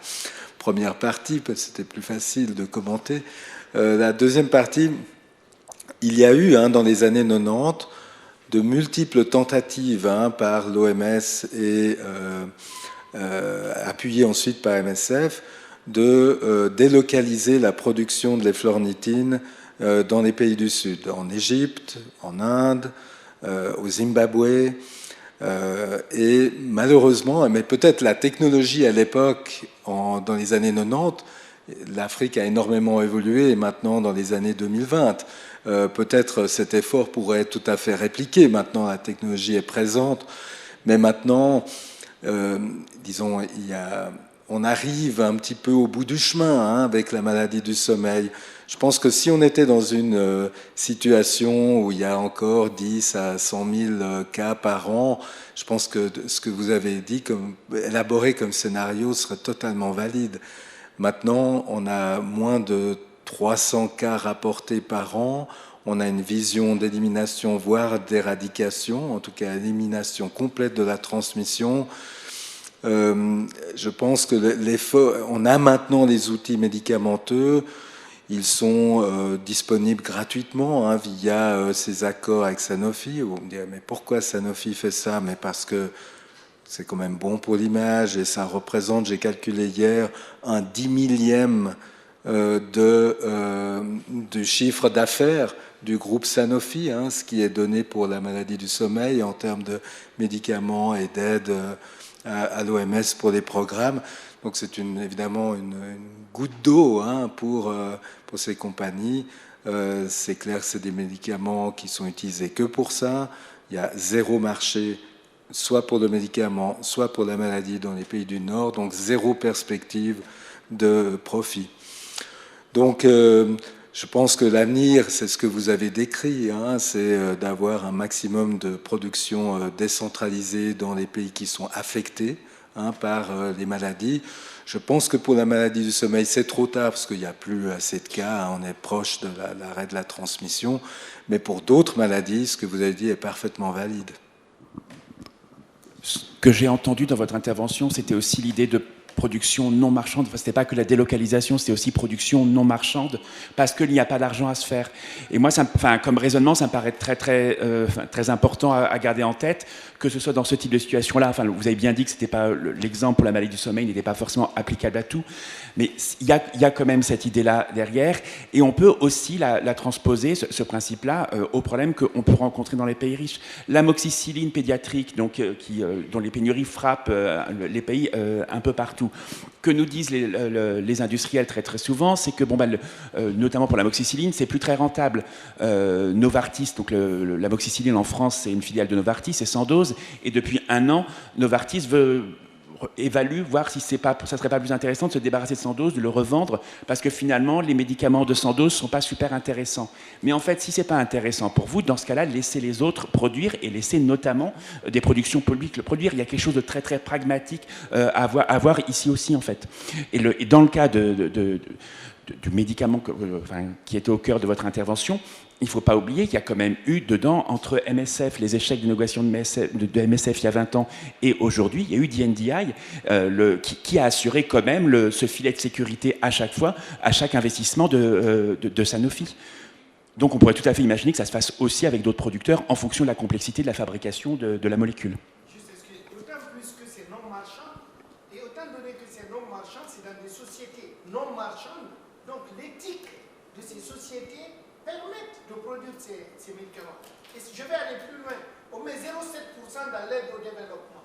première partie, parce que c'était plus facile de commenter. La deuxième partie, il y a eu dans les années 90 de multiples tentatives par l'OMS et appuyées ensuite par MSF de délocaliser la production de l'efflornithine dans les pays du Sud, en Égypte, en Inde, au Zimbabwe. Et malheureusement, mais peut-être la technologie à l'époque, dans les années 90, l'Afrique a énormément évolué et maintenant dans les années 2020. Peut-être cet effort pourrait être tout à fait répliqué. Maintenant, la technologie est présente, mais maintenant, disons, on arrive un petit peu au bout du chemin avec la maladie du sommeil. Je pense que si on était dans une situation où il y a encore 10 à 100 000 cas par an, je pense que ce que vous avez dit, élaboré comme scénario, serait totalement valide. Maintenant, on a moins de 300 cas rapportés par an. On a une vision d'élimination, voire d'éradication, en tout cas élimination complète de la transmission. Je pense que on a maintenant les outils médicamenteux. Ils sont disponibles gratuitement via ces accords avec Sanofi. Vous me direz, mais pourquoi Sanofi fait ça? Mais parce que c'est quand même bon pour l'image et ça représente, j'ai calculé hier, un 10 millième du chiffre d'affaires du groupe Sanofi, ce qui est donné pour la maladie du sommeil en termes de médicaments et d'aide à l'OMS pour les programmes. Donc c'est évidemment une goutte d'eau pour ces compagnies. C'est clair que c'est des médicaments qui sont utilisés que pour ça. Il y a zéro marché, soit pour le médicament, soit pour la maladie dans les pays du Nord, donc zéro perspective de profit. Donc je pense que l'avenir, c'est ce que vous avez décrit, c'est d'avoir un maximum de production décentralisée dans les pays qui sont affectés par les maladies. Je pense que pour la maladie du sommeil, c'est trop tard parce qu'il n'y a plus assez de cas, on est proche de l'arrêt de la transmission. Mais pour d'autres maladies, ce que vous avez dit est parfaitement valide. Ce que j'ai entendu dans votre intervention, c'était aussi l'idée de production non marchande. Enfin, c'était pas que la délocalisation, c'était aussi production non marchande, parce qu'il n'y a pas d'argent à se faire. Et moi, comme raisonnement, ça me paraît très important à garder en tête, que ce soit dans ce type de situation-là. Enfin, vous avez bien dit que c'était pas l'exemple pour la maladie du sommeil n'était pas forcément applicable à tout, mais il y a quand même cette idée-là derrière, et on peut aussi la transposer, ce principe-là, aux problèmes qu'on peut rencontrer dans les pays riches. L'amoxicilline pédiatrique, donc, dont les pénuries frappent les pays un peu partout. Que nous disent les industriels très très souvent, c'est que notamment pour l'amoxicilline, c'est plus très rentable. Novartis, donc l'amoxicilline en France, c'est une filiale de Novartis, c'est Sandoz, et depuis 1 an, Novartis évalue, voir si ça serait pas plus intéressant de se débarrasser de Sandoz, de le revendre, parce que finalement, les médicaments de Sandoz sont pas super intéressants. Mais en fait, si c'est pas intéressant pour vous, dans ce cas-là, laissez les autres produire, et laissez notamment des productions publiques le produire. Il y a quelque chose de très très pragmatique à voir ici aussi, en fait. Et dans le cas du médicament qui était au cœur de votre intervention, il ne faut pas oublier qu'il y a quand même eu dedans, entre MSF, les échecs de négociation de MSF il y a 20 ans et aujourd'hui, il y a eu DNDi qui a assuré quand même ce filet de sécurité à chaque fois, à chaque investissement de Sanofi. Donc on pourrait tout à fait imaginer que ça se fasse aussi avec d'autres producteurs en fonction de la complexité de la fabrication de la molécule. D'autant plus que c'est non marchand, et autant donné que c'est non marchand, c'est dans des sociétés non marchandes, donc l'éthique de ces sociétés permettent de produire ces médicaments. Et je vais aller plus loin. On met 0,7% dans l'aide au développement.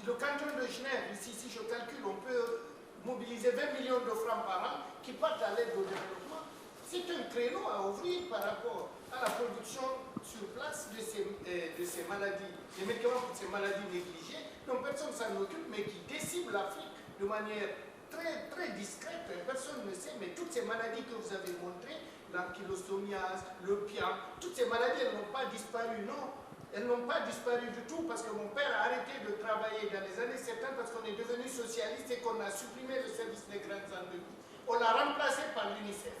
Le canton de Genève, ici je calcule, on peut mobiliser 20 millions de francs par an qui partent à l'aide au développement. C'est un créneau à ouvrir par rapport à la production sur place de ces maladies, des médicaments pour ces maladies négligées, dont personne ne s'en occupe, mais qui déciment l'Afrique de manière très, très discrète. Personne ne sait, mais toutes ces maladies que vous avez montrées, l'ankylostomiase, le pian, toutes ces maladies, elles n'ont pas disparu, non. Elles n'ont pas disparu du tout parce que mon père a arrêté de travailler dans les années 70 parce qu'on est devenu socialiste et qu'on a supprimé le service des grandes endémies. On l'a remplacé par l'UNICEF.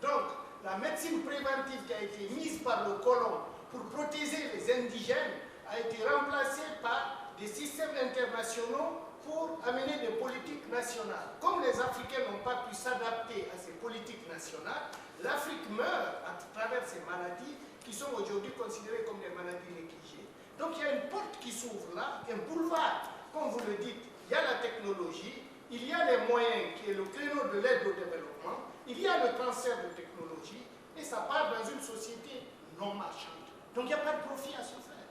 Donc, la médecine préventive qui a été mise par le colon pour protéger les indigènes a été remplacé par des systèmes internationaux pour amener des politiques nationales. Comme les Africains n'ont pas pu s'adapter à ces politiques nationales, l'Afrique meurt à travers ces maladies qui sont aujourd'hui considérées comme des maladies négligées. Donc il y a une porte qui s'ouvre là, un boulevard. Comme vous le dites, il y a la technologie, il y a les moyens qui est le créneau de l'aide au développement, il y a le transfert de technologie, et ça part dans une société non marchande. Donc il n'y a pas de profit à se faire.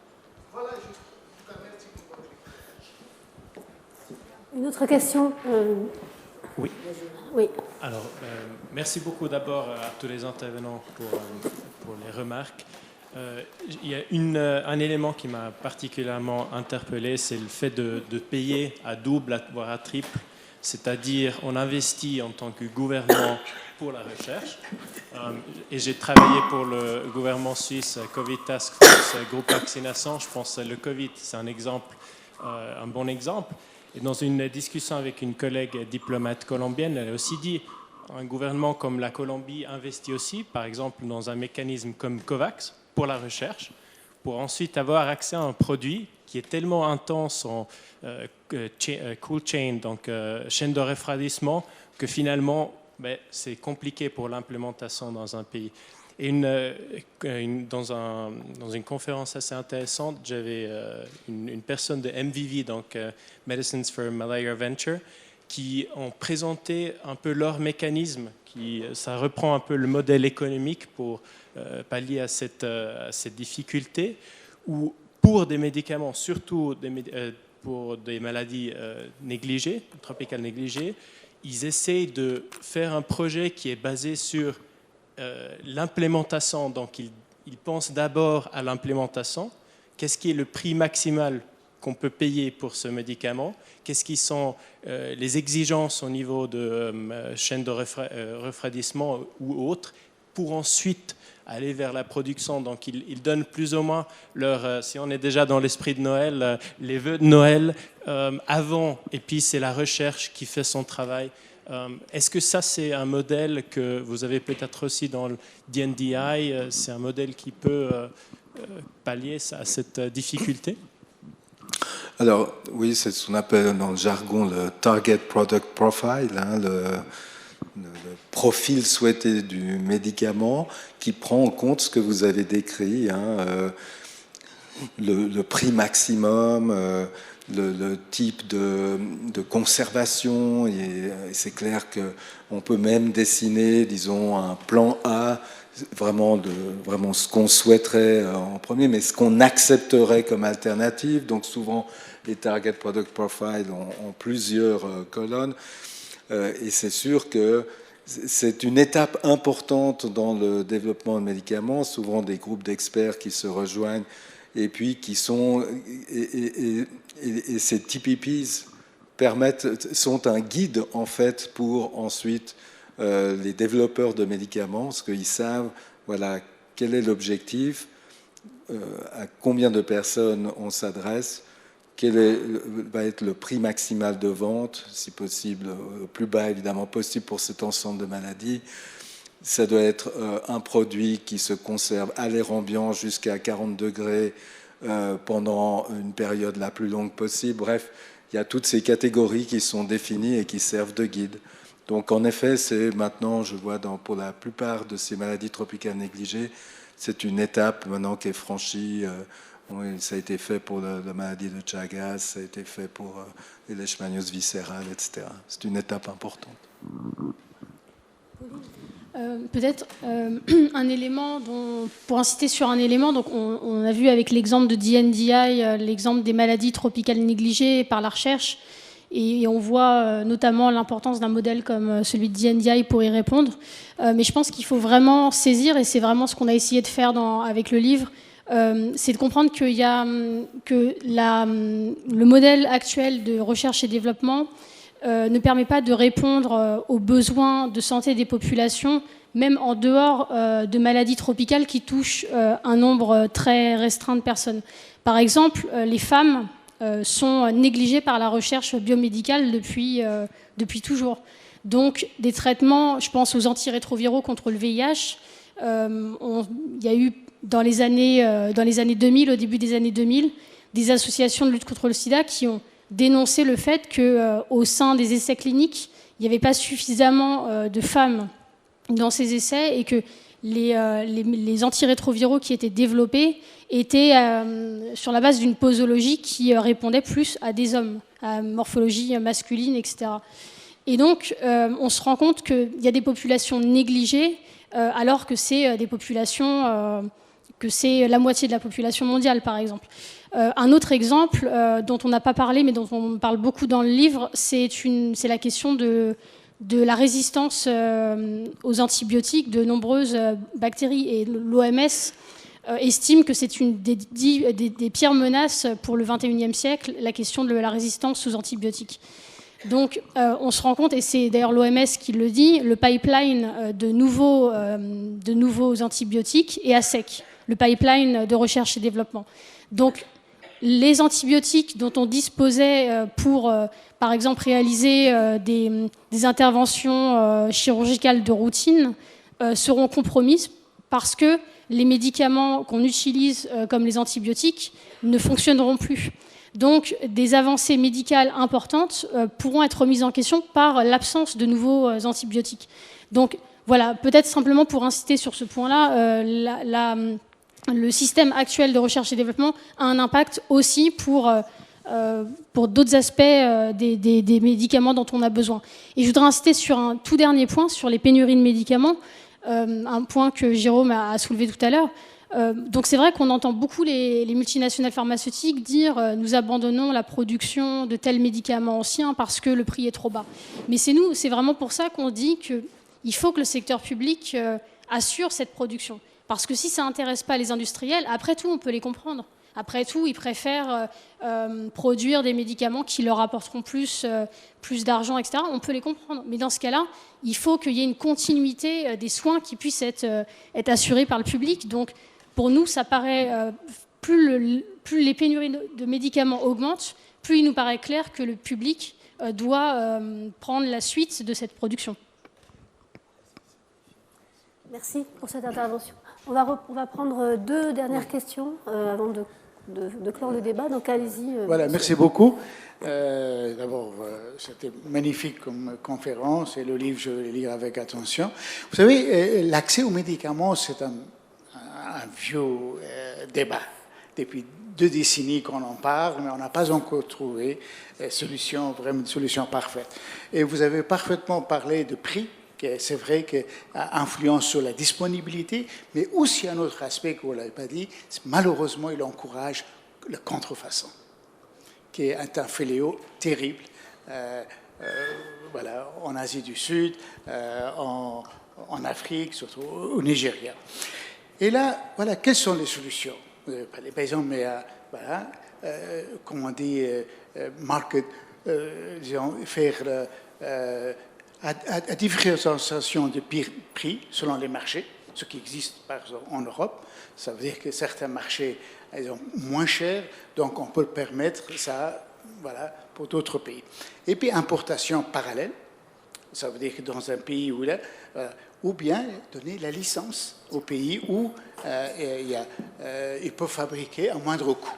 Voilà, je vous remercie pour votre éclairage. Une autre question Oui. Oui. Alors, merci beaucoup d'abord à tous les intervenants pour les remarques. Il y a un élément qui m'a particulièrement interpellé, c'est le fait de payer à double, voire à triple. C'est-à-dire, on investit en tant que gouvernement pour la recherche. Et j'ai travaillé pour le gouvernement suisse, Covid Task Force, groupe vaccination. Je pense que le Covid, c'est un exemple, un bon exemple. Et dans une discussion avec une collègue diplomate colombienne, elle a aussi dit un gouvernement comme la Colombie investit aussi, par exemple, dans un mécanisme comme COVAX pour la recherche, pour ensuite avoir accès à un produit qui est tellement intense en cold chain, donc chaîne de refroidissement, que finalement, c'est compliqué pour l'implémentation dans un pays. Et dans une conférence assez intéressante, j'avais une personne de MVV, donc Medicines for Malaria Venture, qui ont présenté un peu leur mécanisme, ça reprend un peu le modèle économique pour pallier à cette difficulté, où pour des médicaments, surtout pour des maladies négligées, tropicales négligées, ils essayent de faire un projet qui est basé sur l'implémentation. Donc ils pensent d'abord à l'implémentation. Qu'est-ce qui est le prix maximal qu'on peut payer pour ce médicament? Qu'est-ce qui sont les exigences au niveau de chaîne de refroidissement ou autres, pour ensuite aller vers la production. Donc ils donnent plus ou moins si on est déjà dans l'esprit de Noël, les vœux de Noël avant, et puis c'est la recherche qui fait son travail. Est-ce que ça, c'est un modèle que vous avez peut-être aussi dans le DNDi? C'est un modèle qui peut pallier à cette difficulté? Alors, oui, c'est ce qu'on appelle dans le jargon le Target Product Profile, hein, le profil souhaité du médicament qui prend en compte ce que vous avez décrit, hein, le prix maximum, le type de conservation, et c'est clair qu'on peut même dessiner, disons, un plan A, vraiment ce qu'on souhaiterait en premier, mais ce qu'on accepterait comme alternative. Donc souvent, les Target Product Profile ont plusieurs colonnes, et c'est sûr que c'est une étape importante dans le développement de médicaments, souvent des groupes d'experts qui se rejoignent, et puis qui sont... Et ces TPPs sont un guide, en fait, pour ensuite les développeurs de médicaments, parce qu'ils savent, voilà, quel est l'objectif, à combien de personnes on s'adresse, quel va être le prix maximal de vente, si possible, le plus bas évidemment possible pour cet ensemble de maladies. Ça doit être un produit qui se conserve à l'air ambiant jusqu'à 40 degrés pendant une période la plus longue possible. Bref, il y a toutes ces catégories qui sont définies et qui servent de guide. Donc en effet, c'est maintenant, je vois pour la plupart de ces maladies tropicales négligées, c'est une étape maintenant qui est franchie. Oui, ça a été fait pour la maladie de Chagas, ça a été fait pour les leishmanioses viscérales, etc. C'est une étape importante. Peut-être un élément, pour insister sur un élément, donc on a vu avec l'exemple de DNDi, l'exemple des maladies tropicales négligées par la recherche, et on voit notamment l'importance d'un modèle comme celui de DNDi pour y répondre. Mais je pense qu'il faut vraiment saisir, et c'est vraiment ce qu'on a essayé de faire avec le livre, c'est de comprendre que le modèle actuel de recherche et développement ne permet pas de répondre aux besoins de santé des populations, même en dehors de maladies tropicales qui touchent un nombre très restreint de personnes. Par exemple, les femmes sont négligées par la recherche biomédicale depuis toujours. Donc, des traitements, je pense aux antirétroviraux contre le VIH, il y a eu dans les années 2000, au début des années 2000, des associations de lutte contre le sida qui ont dénoncé le fait qu'au sein des essais cliniques, il n'y avait pas suffisamment de femmes dans ces essais et que les antirétroviraux qui étaient développés étaient sur la base d'une posologie qui répondait plus à des hommes, à morphologie masculine, etc. Et donc, on se rend compte qu'il y a des populations négligées, alors que c'est des populations, que c'est la moitié de la population mondiale, par exemple. Un autre exemple dont on n'a pas parlé, mais dont on parle beaucoup dans le livre, c'est la question de la résistance aux antibiotiques de nombreuses bactéries. Et l'OMS estime que c'est une des pires menaces pour le XXIe siècle, la question de la résistance aux antibiotiques. Donc on se rend compte, et c'est d'ailleurs l'OMS qui le dit, le pipeline de nouveaux antibiotiques est à sec, le pipeline de recherche et développement. Donc les antibiotiques dont on disposait pour, par exemple, réaliser des interventions chirurgicales de routine seront compromises parce que les médicaments qu'on utilise comme les antibiotiques ne fonctionneront plus. Donc, des avancées médicales importantes pourront être mises en question par l'absence de nouveaux antibiotiques. Donc, voilà, peut-être simplement pour insister sur ce point-là, le système actuel de recherche et développement a un impact aussi pour d'autres aspects des médicaments dont on a besoin. Et je voudrais insister sur un tout dernier point, sur les pénuries de médicaments, un point que Jérôme a soulevé tout à l'heure. Donc c'est vrai qu'on entend beaucoup les multinationales pharmaceutiques dire nous abandonnons la production de tels médicaments anciens parce que le prix est trop bas. Mais c'est vraiment pour ça qu'on dit qu'il faut que le secteur public assure cette production. Parce que si ça n'intéresse pas les industriels, après tout, on peut les comprendre. Après tout, ils préfèrent produire des médicaments qui leur apporteront plus d'argent, etc. On peut les comprendre. Mais dans ce cas-là, il faut qu'il y ait une continuité des soins qui puissent être assurés par le public. Donc, pour nous, ça paraît, plus les pénuries de médicaments augmentent, plus il nous paraît clair que le public doit prendre la suite de cette production. Merci pour cette intervention. On va prendre deux dernières questions avant de clore le débat. Donc allez-y. Voilà, merci beaucoup. D'abord, c'était magnifique comme conférence et le livre, je vais le lire avec attention. Vous savez, l'accès aux médicaments, c'est un vieux débat. Depuis 2 décennies qu'on en parle, mais on n'a pas encore trouvé vraiment une solution parfaite. Et vous avez parfaitement parlé de prix, c'est vrai qu'il influence sur la disponibilité, mais aussi un autre aspect que vous ne l'avez pas dit, malheureusement, il encourage la contrefaçon, qui est un fléau terrible, voilà, en Asie du Sud, en Afrique, surtout au Nigeria. Et là, voilà, quelles sont les solutions? Les paysans, mais voilà, comment on dit, market, disons, faire à différenciation de prix selon les marchés, ce qui existe par exemple en Europe. Ça veut dire que certains marchés sont moins chers, donc on peut permettre ça, voilà, pour d'autres pays. Et puis importation parallèle, ça veut dire que dans un pays où là, ou bien donner la licence au pays où il peut fabriquer à moindre coût.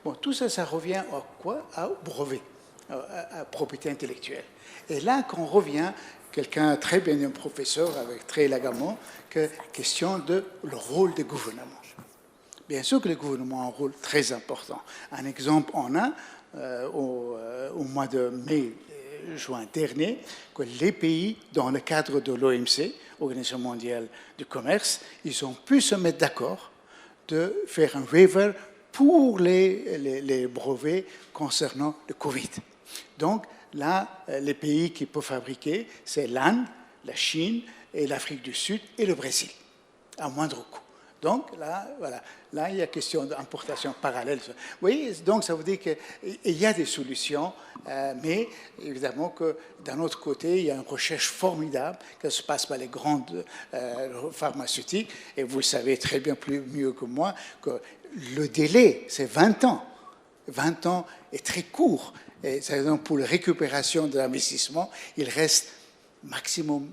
Bon, tout ça, ça revient à quoi? À brevet, à propriété intellectuelle. Et là, quand on revient, quelqu'un très bien, un professeur avec très élégamment, que question de le rôle des gouvernements. Bien sûr que les gouvernements ont un rôle très important. Un exemple en a, au mois de mai-juin dernier, que les pays, dans le cadre de l'OMC, Organisation mondiale du commerce, ils ont pu se mettre d'accord de faire un waiver pour les brevets concernant le Covid. Donc, là, les pays qui peuvent fabriquer, c'est l'Inde, la Chine, et l'Afrique du Sud et le Brésil, à moindre coût. Donc, là, voilà. Là, il y a question d'importation parallèle. Vous voyez, donc ça veut dire qu'il y a des solutions, mais évidemment que d'un autre côté, il y a une recherche formidable qui se passe par les grandes pharmaceutiques, et vous le savez très bien, mieux que moi, que le délai, c'est 20 ans. 20 ans est très court. Et donc pour la récupération de l'investissement, il reste maximum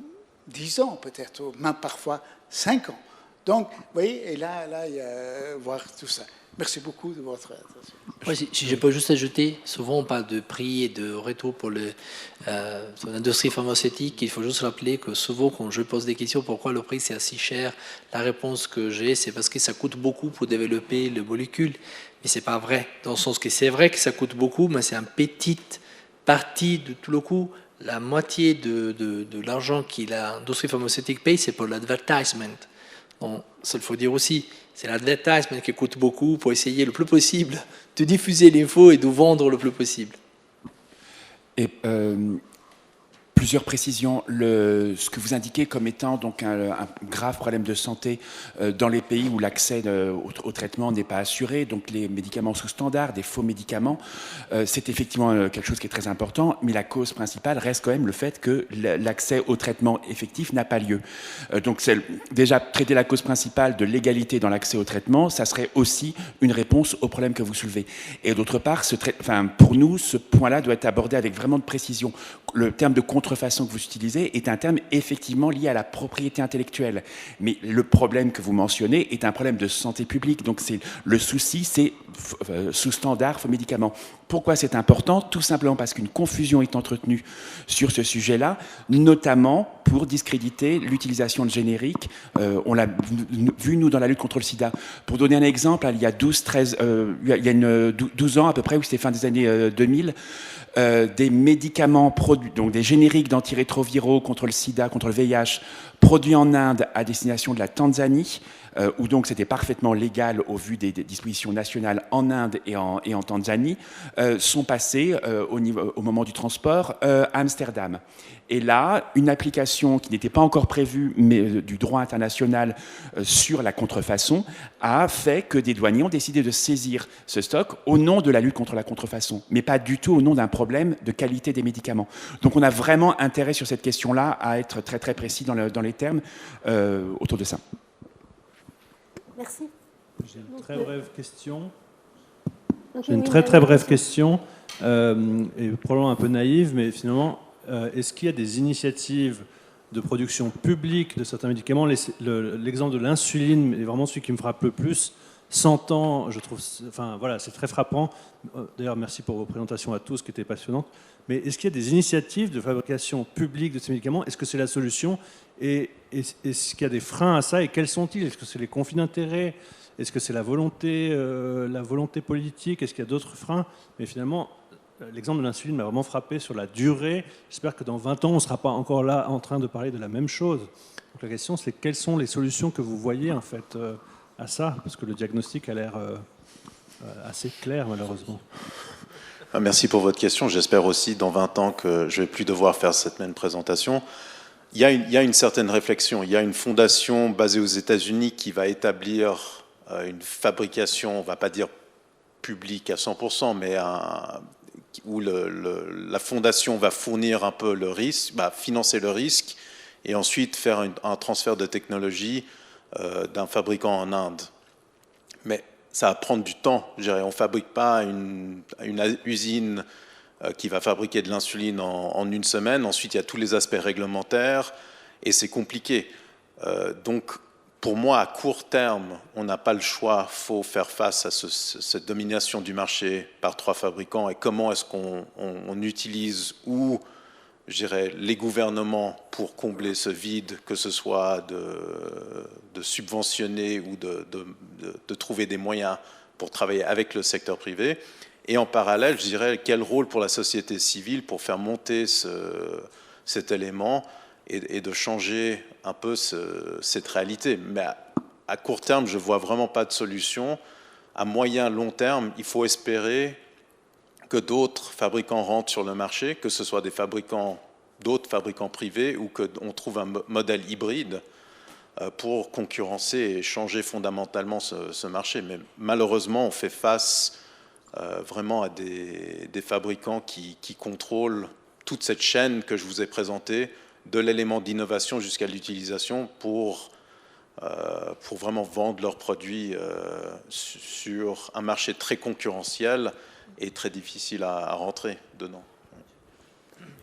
10 ans, peut-être, même parfois 5 ans. Donc, vous voyez, et là, il y a voir tout ça. Merci beaucoup de votre attention. Ouais, si je peux juste ajouter, souvent on parle de prix et de retour pour l'industrie pharmaceutique. Il faut juste rappeler que souvent quand je pose des questions, pourquoi le prix c'est assez cher, la réponse que j'ai, c'est parce que ça coûte beaucoup pour développer les molécules. Mais c'est pas vrai, dans le sens que c'est vrai que ça coûte beaucoup, mais c'est une petite partie de tout le coût. La moitié de l'argent que l'industrie pharmaceutique paye, c'est pour l'advertisement. Donc, ça, il faut dire aussi, c'est l'advertisement qui coûte beaucoup pour essayer le plus possible de diffuser l'info et de vendre le plus possible. Et plusieurs précisions. Ce que vous indiquez comme étant donc un grave problème de santé dans les pays où l'accès au traitement n'est pas assuré, donc les médicaments sous standard, des faux médicaments, c'est effectivement quelque chose qui est très important, mais la cause principale reste quand même le fait que l'accès au traitement effectif n'a pas lieu. Donc c'est déjà traiter la cause principale de l'égalité dans l'accès au traitement, ça serait aussi une réponse au problème que vous soulevez. Et d'autre part, pour nous, ce point-là doit être abordé avec vraiment de précision. Le terme de contrefaçon que vous utilisez est un terme effectivement lié à la propriété intellectuelle. Mais le problème que vous mentionnez est un problème de santé publique. Donc le souci, c'est sous-standard, faux médicaments. Pourquoi c'est important? Tout simplement parce qu'une confusion est entretenue sur ce sujet-là, notamment pour discréditer l'utilisation de génériques. On l'a vu, nous, dans la lutte contre le sida. Pour donner un exemple, il y a 12 ans à peu près, où c'était fin des années 2000, des médicaments produits, donc des génériques d'antirétroviraux contre le sida, contre le VIH, produits en Inde à destination de la Tanzanie, où donc c'était parfaitement légal au vu des dispositions nationales en Inde et en Tanzanie, sont passés au moment du transport à Amsterdam. Et là, une application qui n'était pas encore prévue, mais du droit international sur la contrefaçon, a fait que des douaniers ont décidé de saisir ce stock au nom de la lutte contre la contrefaçon, mais pas du tout au nom d'un problème de qualité des médicaments. Donc on a vraiment intérêt sur cette question-là à être très très précis dans les termes autour de ça. Merci. J'ai une très brève question. Donc, J'ai une très très brève question, et probablement un peu naïve, mais finalement, est-ce qu'il y a des initiatives de production publique de certains médicaments? L'exemple de l'insuline est vraiment celui qui me frappe le plus. 100 ans, je trouve, enfin voilà, c'est très frappant. D'ailleurs, merci pour vos présentations à tous, qui étaient passionnantes. Mais est-ce qu'il y a des initiatives de fabrication publique de ces médicaments? Est-ce que c'est la solution? Et est-ce qu'il y a des freins à ça? Et quels sont-ils? Est-ce que c'est les conflits d'intérêts? Est-ce que c'est la volonté politique? Est-ce qu'il y a d'autres freins? Mais finalement, l'exemple de l'insuline m'a vraiment frappé sur la durée. J'espère que dans 20 ans, on ne sera pas encore là en train de parler de la même chose. Donc la question, c'est quelles sont les solutions que vous voyez en fait à ça? Parce que le diagnostic a l'air assez clair, malheureusement. Merci pour votre question. J'espère aussi, dans 20 ans, que je ne vais plus devoir faire cette même présentation. Il y a une certaine réflexion. Il y a une fondation basée aux États-Unis qui va établir une fabrication, on ne va pas dire publique à 100%, mais où la fondation va fournir un peu le risque, financer le risque, et ensuite faire un transfert de technologie d'un fabricant en Inde. Mais ça va prendre du temps. On ne fabrique pas une usine qui va fabriquer de l'insuline en une semaine. Ensuite, il y a tous les aspects réglementaires et c'est compliqué. Donc, pour moi, à court terme, on n'a pas le choix. Il faut faire face à cette domination du marché par 3 fabricants. Et comment est-ce qu'on utilise les gouvernements pour combler ce vide, que ce soit de subventionner ou de trouver des moyens pour travailler avec le secteur privé. Et en parallèle, je dirais, quel rôle pour la société civile pour faire monter cet élément et de changer un peu cette réalité. Mais à court terme, je ne vois vraiment pas de solution. À moyen, long terme, il faut espérer que d'autres fabricants rentrent sur le marché, que ce soit d'autres fabricants privés ou qu'on trouve un modèle hybride pour concurrencer et changer fondamentalement ce marché. Mais malheureusement, on fait face vraiment à des fabricants qui contrôlent toute cette chaîne que je vous ai présentée, de l'élément d'innovation jusqu'à l'utilisation pour vraiment vendre leurs produits sur un marché très concurrentiel et très difficile à rentrer dedans.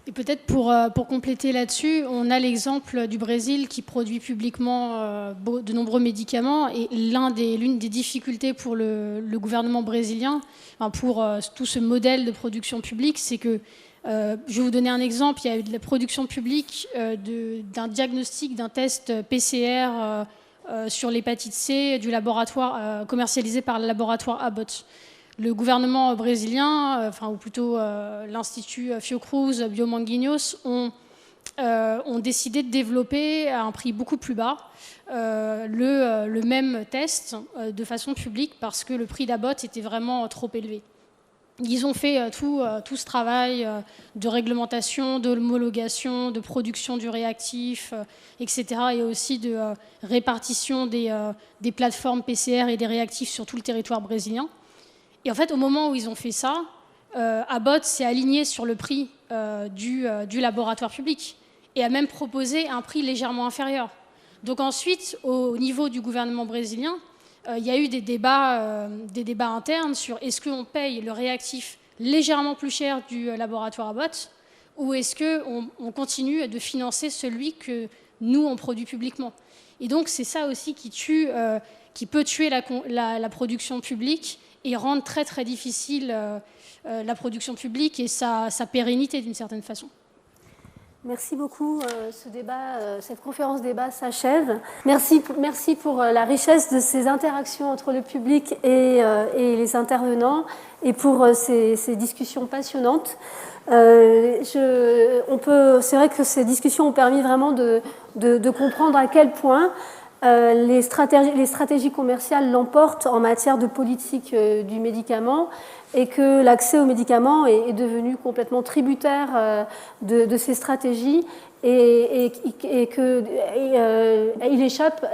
Et peut-être pour compléter là-dessus, on a l'exemple du Brésil qui produit publiquement de nombreux médicaments. Et l'une des difficultés pour le gouvernement brésilien, pour tout ce modèle de production publique, c'est que, je vais vous donner un exemple, il y a eu de la production publique d'un diagnostic, d'un test PCR sur l'hépatite C du laboratoire commercialisé par le laboratoire Abbott. Le gouvernement brésilien, ou plutôt l'Institut Fiocruz Biomanguinhos, ont décidé de développer à un prix beaucoup plus bas le même test de façon publique parce que le prix d'Abbott était vraiment trop élevé. Ils ont fait tout ce travail de réglementation, d'homologation, de production du réactif, etc. et aussi de répartition des plateformes PCR et des réactifs sur tout le territoire brésilien. Et en fait, au moment où ils ont fait ça, Abbott s'est aligné sur le prix du laboratoire public et a même proposé un prix légèrement inférieur. Donc ensuite, au niveau du gouvernement brésilien, il y a eu des débats internes sur est-ce qu'on paye le réactif légèrement plus cher du laboratoire Abbott ou est-ce qu'on continue de financer celui que nous, on produit publiquement. Et donc, c'est ça aussi qui peut tuer la production publique et rendre très très difficile la production publique et sa pérennité d'une certaine façon. Merci beaucoup. Cette conférence débat s'achève. Merci pour la richesse de ces interactions entre le public et les intervenants et pour ces discussions passionnantes. C'est vrai que ces discussions ont permis vraiment de comprendre à quel point les stratégies commerciales l'emportent en matière de politique du médicament et que l'accès aux médicaments est devenu complètement tributaire de ces stratégies et qu'il échappe,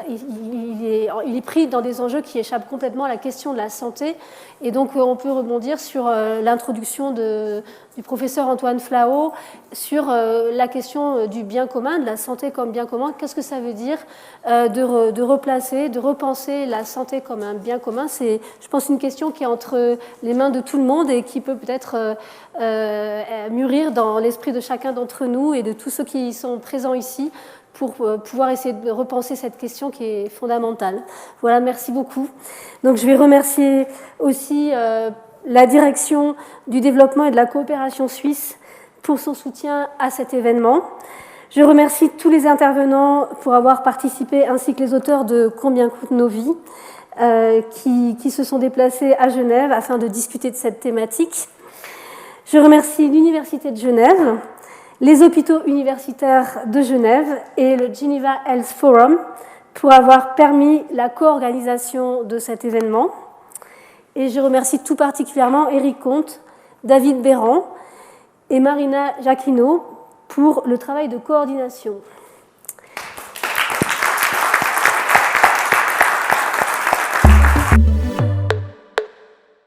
il est pris dans des enjeux qui échappent complètement à la question de la santé. Et donc on peut rebondir sur l'introduction du professeur Antoine Flahault sur la question du bien commun, de la santé comme bien commun. Qu'est-ce que ça veut dire de replacer, de repenser la santé comme un bien commun? C'est, je pense, une question qui est entre les mains de tout le monde et qui peut peut-être mûrir dans l'esprit de chacun d'entre nous et de tous ceux qui sont présents ici pour pouvoir essayer de repenser cette question qui est fondamentale. Voilà, merci beaucoup. Donc je vais remercier aussi la direction du développement et de la coopération suisse pour son soutien à cet événement. Je remercie tous les intervenants pour avoir participé, ainsi que les auteurs de Combien coûtent nos vies, qui se sont déplacés à Genève afin de discuter de cette thématique. Je remercie l'Université de Genève, les hôpitaux universitaires de Genève et le Geneva Health Forum pour avoir permis la co-organisation de cet événement. Et je remercie tout particulièrement Éric Comte, David Béran et Marina Jacquinot pour le travail de coordination.